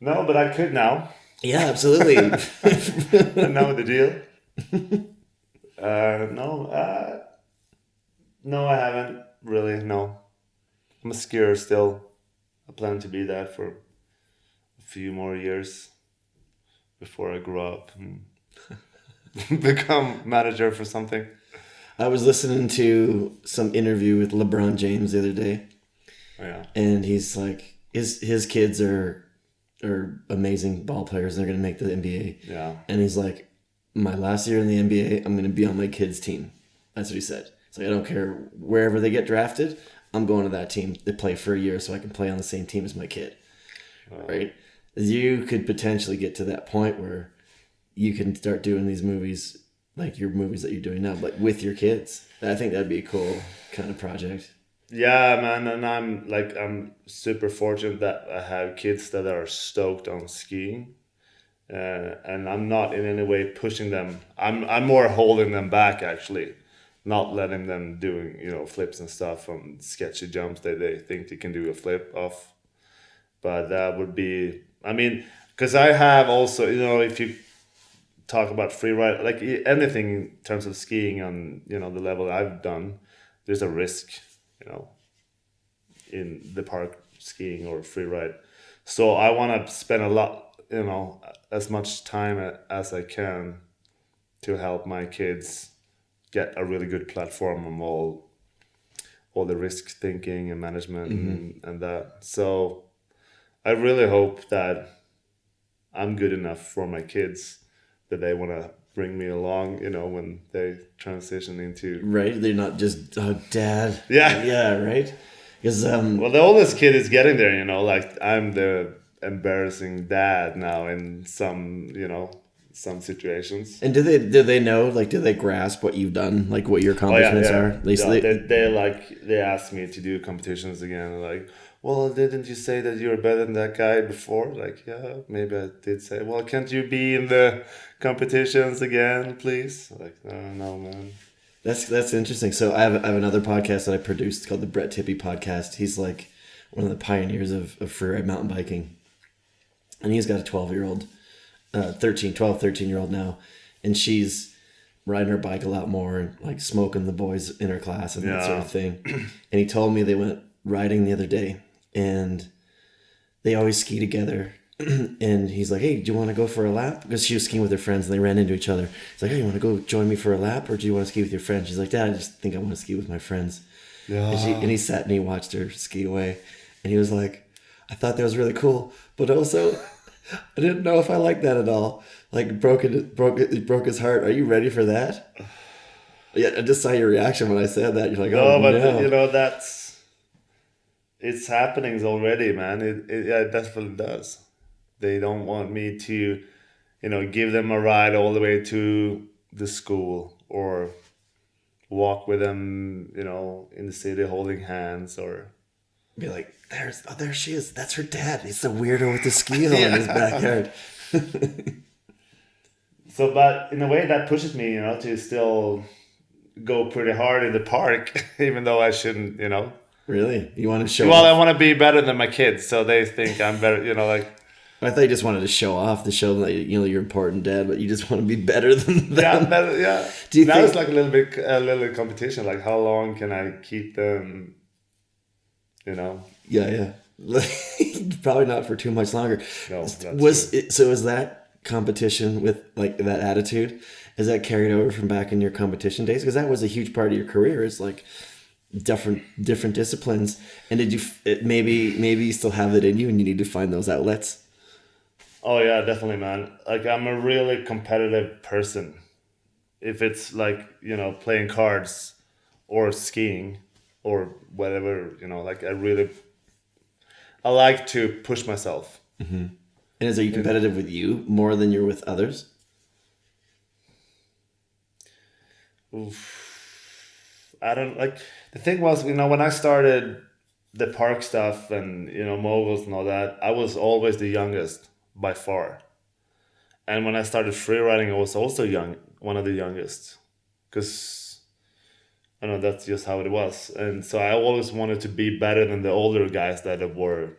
No, but I could now. Yeah, absolutely. I know the deal. No, I haven't really. No, I'm a skier still. I plan to be that for a few more years before I grow up and become manager for something. I was listening to some interview with LeBron James the other day. Yeah. And he's like, his kids are amazing ball players. They're going to make the NBA. Yeah. And he's like, my last year in the NBA, I'm going to be on my kids' team. That's what he said. It's like, I don't care wherever they get drafted, I'm going to that team to play for a year so I can play on the same team as my kid. Right? You could potentially get to that point where you can start doing these movies, like your movies that you're doing now, but with your kids. I think that'd be a cool kind of project. Yeah, man, and I'm super fortunate that I have kids that are stoked on skiing. And I'm not in any way pushing them. I'm more holding them back, actually, not letting them doing flips and stuff on sketchy jumps that they think they can do a flip off. But that would be, I mean, because I have also, if you talk about freeride, like anything in terms of skiing on the level I've done, there's a risk, in the park skiing or freeride. So I want to spend a lot, as much time as I can to help my kids get a really good platform on all the risk thinking and management and that. So I really hope that I'm good enough for my kids that they want to bring me along, when they transition into... Right? They're not just, oh, Dad. Yeah. Yeah, right? Because well, the oldest kid is getting there, like I'm the embarrassing dad now in some situations. And do they know, like, do they grasp what you've done, like what your accomplishments are? They ask me to do competitions again, like, well, didn't you say that you were better than that guy before? Like, yeah, maybe I did say, well, can't you be in the competitions again, please? Like, no, man. That's interesting. So I have another podcast that I produced called the Brett Tippie podcast. He's like one of the pioneers of freeride mountain biking. And he's got a 12-year-old, 13-year-old now. And she's riding her bike a lot more and like smoking the boys in her class and that sort of thing. And he told me they went riding the other day and they always ski together. And he's like, hey, do you want to go for a lap? Because she was skiing with her friends and they ran into each other. He's like, hey, you want to go join me for a lap or do you want to ski with your friends? She's like, Dad, I just think I want to ski with my friends. Yeah. And he sat and he watched her ski away. And he was like, I thought that was really cool. But also, I didn't know if I liked that at all. Like, broke his heart. Are you ready for that? Yeah, I just saw your reaction when I said that. You're like, it's happening already, man. It definitely does. They don't want me to, give them a ride all the way to the school or walk with them, in the city holding hands or be like, there she is. That's her dad. He's the weirdo with the ski hill in his backyard. So, but in a way that pushes me, to still go pretty hard in the park, even though I shouldn't, Really? You want to show Well, off? I want to be better than my kids, so they think I'm better, like... I thought you just wanted to show off, to show them that you're important, Dad, but you just want to be better than them. Yeah, better, yeah. Do you think it's like a little competition, like how long can I keep them, Yeah. Probably not for too much longer. No, So is that competition with like that attitude, is that carried over from back in your competition days? Because that was a huge part of your career, is like different disciplines. And did you maybe you still have it in you and you need to find those outlets? Oh yeah, definitely, man. Like I'm a really competitive person. If it's like, playing cards or skiing or whatever, like I like to push myself. Mm-hmm. And are you competitive with you more than you're with others? Oof. I don't like, the thing was, when I started the park stuff and, moguls and all that, I was always the youngest by far. And when I started freeriding, I was also one of the youngest, because I don't know, that's just how it was. And so I always wanted to be better than the older guys that were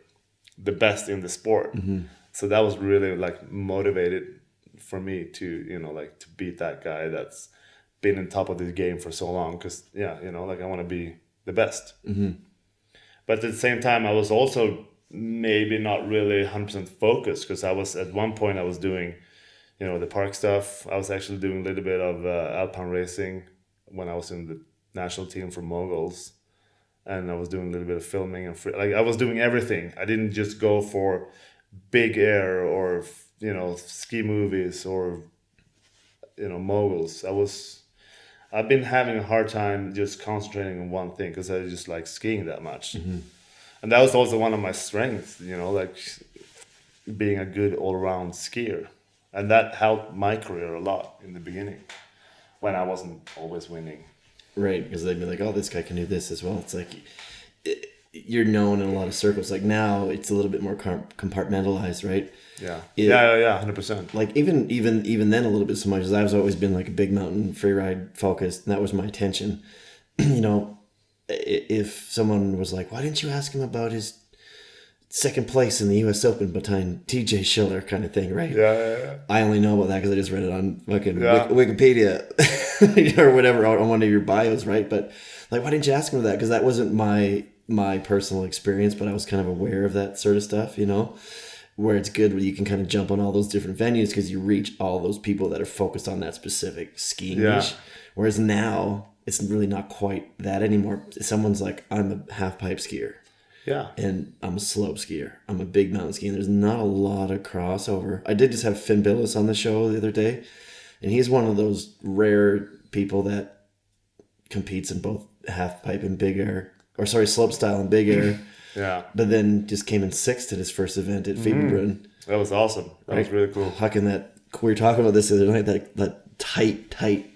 the best in the sport. Mm-hmm. So that was really like motivated for me to, to beat that guy that's been on top of the game for so long. Because, I want to be the best. Mm-hmm. But at the same time, I was also maybe not really 100% focused, because at one point I was doing, the park stuff. I was actually doing a little bit of Alpine racing when I was in the national team for Moguls. And I was doing a little bit of filming and I was doing everything. I didn't just go for big air or ski movies or moguls. I've been having a hard time just concentrating on one thing because I just like skiing that much. And that was also one of my strengths, you know, like being a good all-around skier. And that helped my career a lot in the beginning when I wasn't always winning. Right, because they'd be like, oh, this guy can do this as well. It's like you're known in a lot of circles. Like now it's a little bit more compartmentalized, right? Yeah. Yeah, 100%. Like even then a little bit so much as I've always been like a big mountain freeride focused, and that was my attention. You know, if someone was like, why didn't you ask him about his second place in the U.S. Open behind TJ Schiller kind of thing, right? Yeah. I only know about that because I just read it on fucking Wikipedia or whatever on one of your bios, right? But like, why didn't you ask him that? Because that wasn't my personal experience, but I was kind of aware of that sort of stuff, you know, where it's good when you can kind of jump on all those different venues because you reach all those people that are focused on that specific skiing niche. Whereas now it's really not quite that anymore. Someone's like, I'm a half pipe skier. Yeah. And I'm a slope skier. I'm a big mountain skier. There's not a lot of crossover. I did just have Finn Billis on the show the other day, and he's one of those rare people that competes in both half pipe and big air, or sorry, slope style and big air. Yeah. But then just came in 6th at his first event at Fieberbrunn. That was awesome. That was really cool. Hucking that, we were talking about this the other night, that tight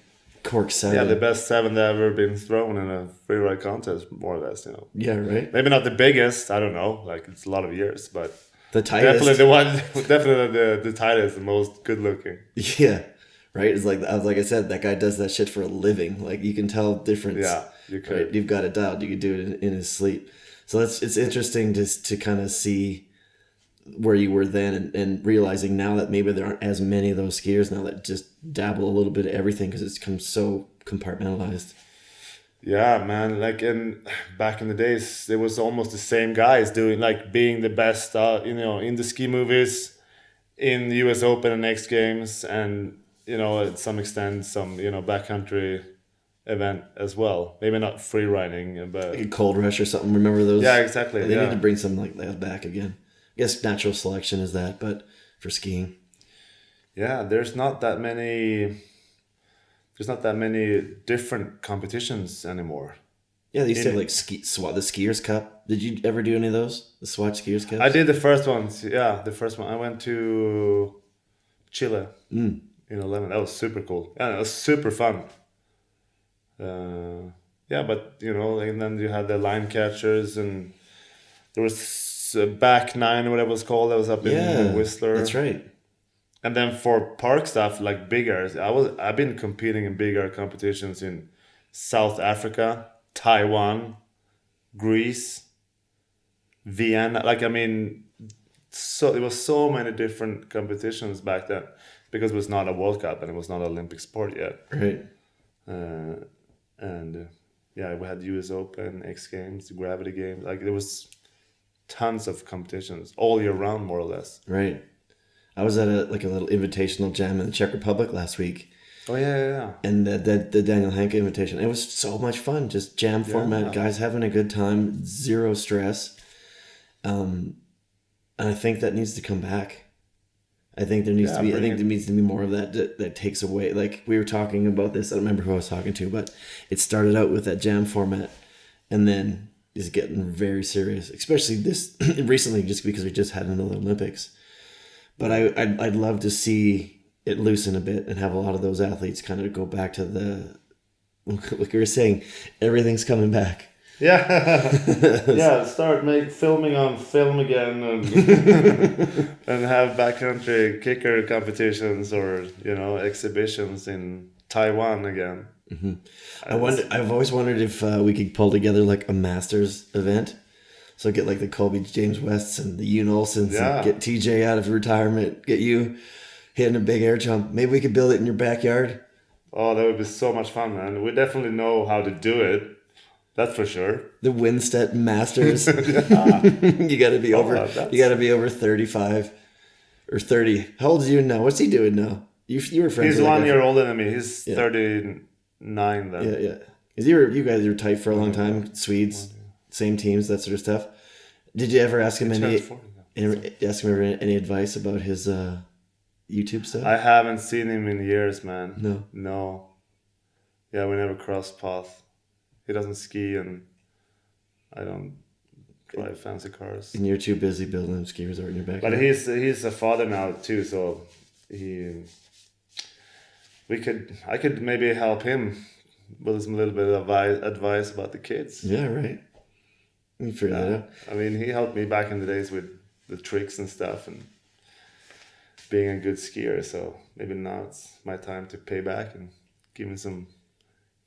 cork 7. Yeah, the best 7 that ever been thrown in a freeride contest, more or less, you know. Yeah, right. Maybe not the biggest, I don't know, like it's a lot of years, but the tightest. Definitely the tightest, the most good looking. Yeah, right. It's like I said, that guy does that shit for a living. Like you can tell difference. Yeah, you could. Right? You've got it dialed. You could do it in his sleep. So it's interesting to kind of see where you were then and realizing now that maybe there aren't as many of those skiers now that just dabble a little bit of everything because it's become so compartmentalized. Yeah, man. Like back in the days, it was almost the same guys doing like being the best, you know, in the ski movies, in the U.S. Open and X Games, and you know, at some extent, some backcountry event as well. Maybe not free riding, but like a Cold Rush or something. Remember those? Yeah, exactly. They need to bring something like that back again. I guess natural selection is that, but for skiing. Yeah, there's not that many different competitions anymore. Yeah, they used to have like the Skiers Cup. Did you ever do any of those? The Swatch Skiers Cup? I did the first ones. Yeah, the first one. I went to Chile in 2011. That was super cool. Yeah, it was super fun. Yeah, but and then you had the line catchers, and there was back 9 or whatever it was called. That was up in Whistler. That's right. And then for park stuff like big airs, I've been competing in big air competitions in South Africa, Taiwan, Greece, Vienna. So it was so many different competitions back then because it was not a World Cup and it was not an Olympic sport yet. Right. We had US Open, X Games, Gravity Games. Like there was tons of competitions all year round, more or less. Right. I was at a little invitational jam in the Czech Republic last week. Oh yeah. And the Daniel Hanke invitation. It was so much fun. Just jam format, guys having a good time, zero stress. And I think that needs to come back. I think there needs to be. I think there needs to be more of that takes away. Like we were talking about this. I don't remember who I was talking to, but it started out with that jam format, and then is getting very serious. Especially this recently, just because we just had another Olympics. But I'd love to see it loosen a bit and have a lot of those athletes kind of go back to the, like you were saying, everything's coming back. Yeah. Start filming on film again, and and have backcountry kicker competitions or exhibitions in Taiwan again. Mm-hmm. I've always wondered if we could pull together like a Masters event. So get like the Colby James Wests and the Jon Olsons and get TJ out of retirement, get you hitting a big air jump. Maybe we could build it in your backyard. Oh, that would be so much fun, man. We definitely know how to do it. That's for sure. The Windstedt Masters. You got to be over. You got to be over 35 or 30. How old are you now? What's he doing now? You were friends. He's 1 year older than me. He's 39 then. Yeah. Because you guys were tight for a long time. Swedes, same teams, that sort of stuff. Did you ever ask him any advice about his YouTube stuff? I haven't seen him in years, man. No. Yeah, we never crossed paths. He doesn't ski, and I don't drive fancy cars. And you're too busy building a ski resort in your backyard. But he's a father now too, so I could maybe help him with some little bit of advice about the kids. Yeah, right. You figure that out. I mean, he helped me back in the days with the tricks and stuff and being a good skier. So maybe now it's my time to pay back and give him some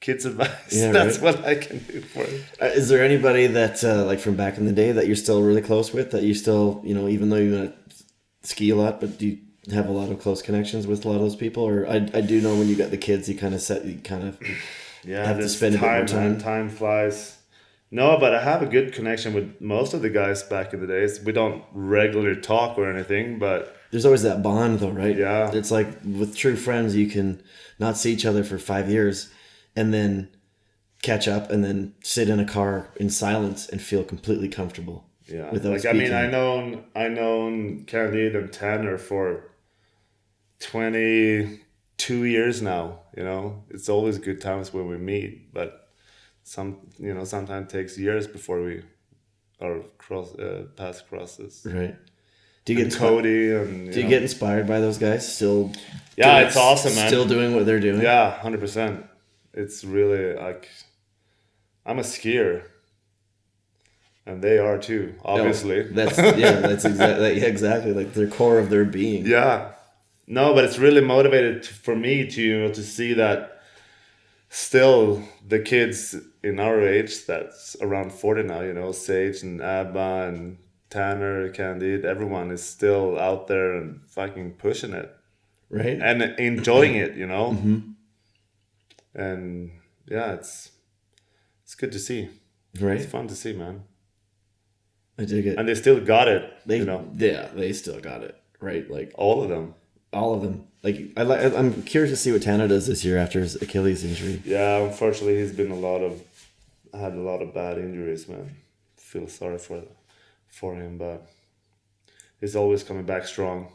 kids advice. Yeah, That's right. what I can do for him. Is there anybody that, like from back in the day, that you're still really close with? That you still, even though you don't ski a lot, but do you have a lot of close connections with a lot of those people? Or I do know when you got the kids, you kind of have to spend a bit more time. Time flies. No, but I have a good connection with most of the guys back in the days. We don't regularly talk or anything, but There's always that bond though, right? Yeah. It's like with true friends, you can not see each other for 5 years and then catch up and then sit in a car in silence and feel completely comfortable. yeah. Without Like, I mean, speaking. I known Candide and Tanner for 22 years now, It's always good times when we meet, but sometimes it takes years before we are paths crosses. Right. Do you And get Cody and Do you get inspired by those guys? Still, Yeah, it's awesome, man. Still doing what they're doing. Yeah, 100%. It's really like I'm a skier, and they are too. Obviously, That's exactly like their core of their being. yeah. No, but it's really motivated for me to see that still the kids in our age that's around 40 now, Sage and Abba and Tanner, Candide, everyone is still out there and fucking pushing it. Right. And enjoying it, Mm-hmm. And yeah, it's good to see. Right. It's fun to see, man. I dig it. And they still got it, Yeah, they still got it. Right. Like all of them. all of them. Like I'm curious to see what Tanner does this year after his Achilles injury. Yeah, unfortunately, he's been had a lot of bad injuries, man. Feel sorry for him, but he's always coming back strong,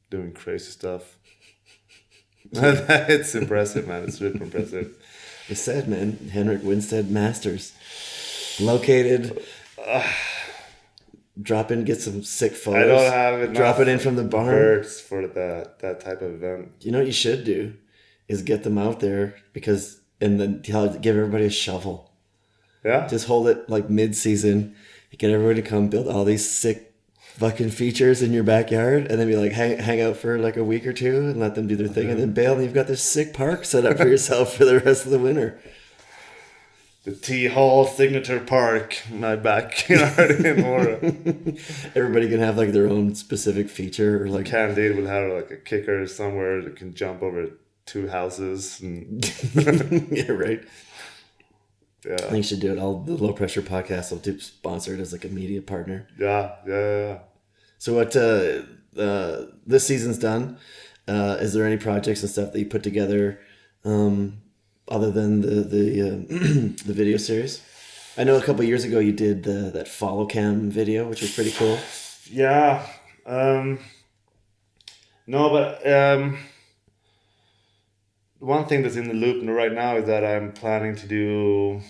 doing crazy stuff. It's impressive, man. It's really impressive. It's sad, man. Henrik Windstedt Masters. Located. Drop in, get some sick photos. I don't have enough Drop it in from the barn. birds for that type of event. You know what you should do is get them out there and then give everybody a shovel. Yeah. Just hold it like mid-season. Get everybody to come build all these sick fucking features in your backyard and then be like hang out for like a week or two and let them do their thing and then bail and you've got this sick park set up for yourself for the rest of the winter. The T-Hall Signature Park, my backyard in Mora. Everybody can have like their own specific feature or like Candide will have like a kicker somewhere that can jump over 2 houses. And yeah, right. yeah. I think you should do it. The Low Pressure Podcast will sponsor it as like a media partner. Yeah. So what this season's done, is there any projects and stuff that you put together other than the video series? I know a couple years ago you did that follow cam video, which was pretty cool. Yeah. No, but one thing that's in the loop right now is that I'm planning to do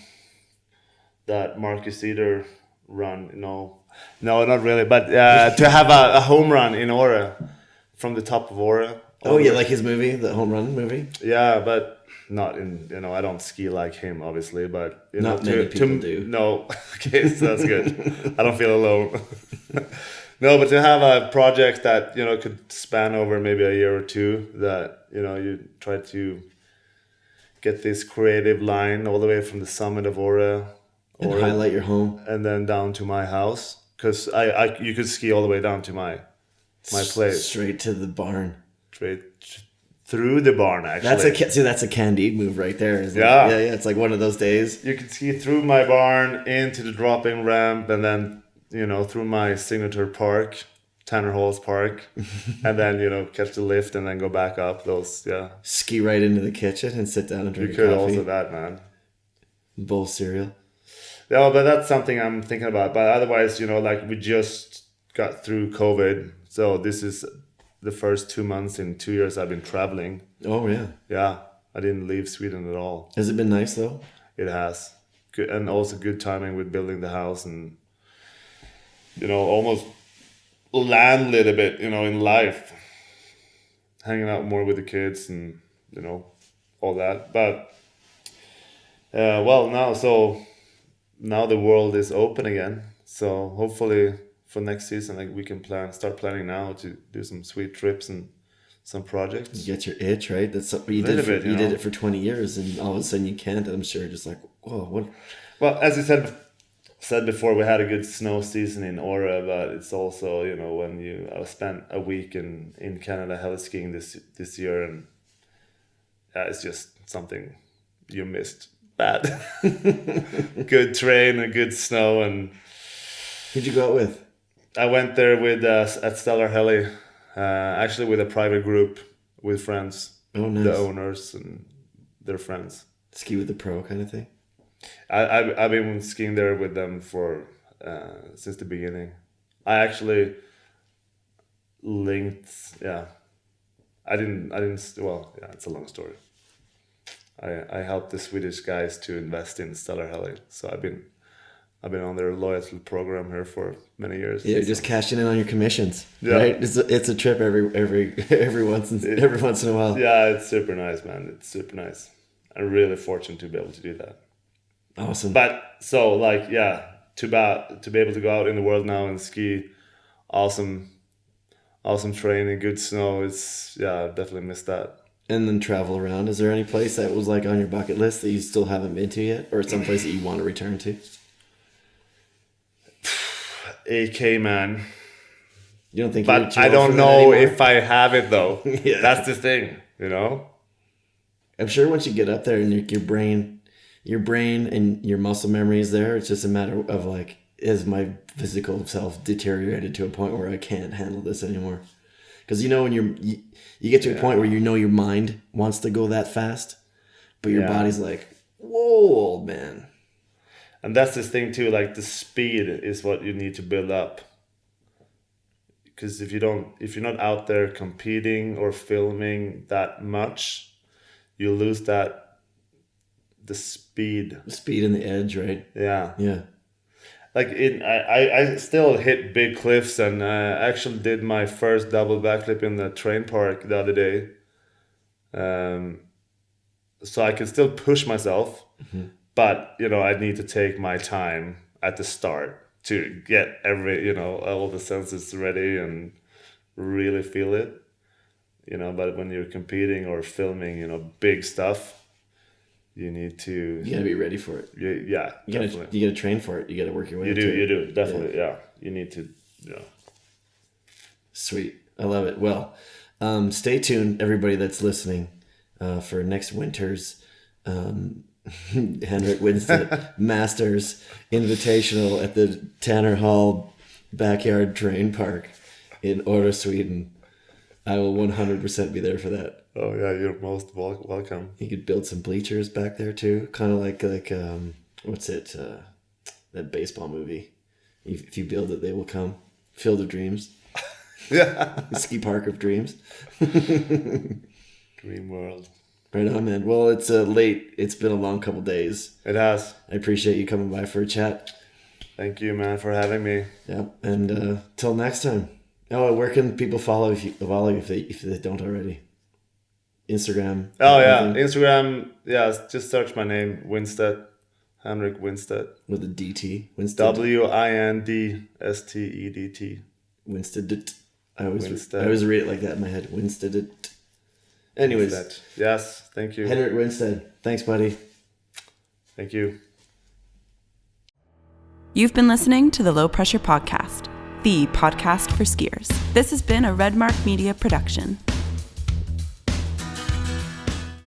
that Marcus Eder run. No, not really. But to have a home run in Åre, from the top of Åre. Oh yeah, like his movie, the home run movie. Yeah, but not in, I don't ski like him, obviously, but Not many people do. No, okay, so that's good. I don't feel alone. No, but to have a project that could span over maybe a year or two, that you try to get this creative line all the way from the summit of Åre And highlight your home. and then down to my house, because you could ski all the way down to my place, Straight to the barn. straight through the barn. Actually, That's a Candide move right there. Isn't Yeah. it? Yeah. It's like one of those days. you can ski through my barn into the drop-in ramp, and then through my signature park, Tanner Hall's Park, and then catch the lift and then go back up. Ski right into the kitchen and sit down and You drink could coffee. also that, man. Bowl of cereal. Yeah, but that's something I'm thinking about. But otherwise, like we just got through COVID, so this is the first 2 months in 2 years I've been traveling. Oh yeah. Yeah, I didn't leave Sweden at all. Has it been nice though? It has. Good, and also good timing with building the house and, almost land a little bit, in life. Hanging out more with the kids and, all that. But, now the world is open again. So hopefully for next season, we can start planning now to do some sweet trips and some projects. You get your itch, right? That's something you did. You did it for 20 years, and all of a sudden you can't. I'm sure, just like, whoa, what? Well, as you said before, we had a good snow season in Åre, but it's also when I spent a week in Canada heli skiing this year, and it's just something you missed bad. Good terrain and good snow. And who'd you go out with? I went there with at Stellar Heli. Actually with a private group with friends. Oh, nice. The owners and their friends. Ski with the pro kind of thing? I've been skiing there with them for since the beginning. I actually linked, it's a long story. I helped the Swedish guys to invest in Stellar Heli, so I've been on their loyalty program here for many years. Yeah, just cashing in on your commissions, yeah. Right? It's a trip every once in a while. Yeah, it's super nice, man. It's super nice. I'm really fortunate to be able to do that. Awesome. But so to be able to go out in the world now and ski, awesome training, good snow. I've definitely missed that. And then travel around. Is there any place that was on your bucket list that you still haven't been to yet, or some place that you want to return to? AK, man. You don't think? But I don't know if I have it though. Yeah. That's the thing, I'm sure once you get up there and your brain and your muscle memory is there, it's just a matter of is my physical self deteriorated to a point where I can't handle this anymore? Because when you get to a point where your mind wants to go that fast, but your body's like, whoa, old man. And that's this thing too, the speed is what you need to build up. Because if you're not out there competing or filming that much, you lose the speed. The speed and the edge, right? Yeah. Yeah. I still hit big cliffs, and actually did my first double backflip in the train park the other day. So I can still push myself. Mm-hmm. But, I need to take my time at the start to get all the senses ready and really feel it, but when you're competing or filming, big stuff, you gotta be ready for it. Yeah, you gotta train for it. You gotta work your way. You do, definitely. Yeah. You need to, Sweet. I love it. Well, stay tuned, everybody that's listening, for next winter's, Henrik Windstedt Masters Invitational at the Tanner Hall Backyard Terrain Park in Åre, Sweden. I will 100% be there for that. Oh yeah, you're most welcome. You could build some bleachers back there too, kind of like what's it? That baseball movie. If you build it, they will come. Field of Dreams. Yeah. Ski Park of Dreams. Dream world. Right on, man. Well, it's late. It's been a long couple days. It has. I appreciate you coming by for a chat. Thank you, man, for having me. Yep. And till next time. Oh, where can people follow you if they don't already? Instagram. Oh yeah, Instagram. Yeah, just search my name, Windstedt, Henrik Windstedt. With a DT. Windstedt. Windstedt. Windstedt. I always read it like that in my head. Windstedt. Anyways. Windstedt. Yes, thank you. Henrik Windstedt. Thanks, buddy. Thank you. You've been listening to the Low Pressure Podcast, the podcast for skiers. This has been a Redmark Media production.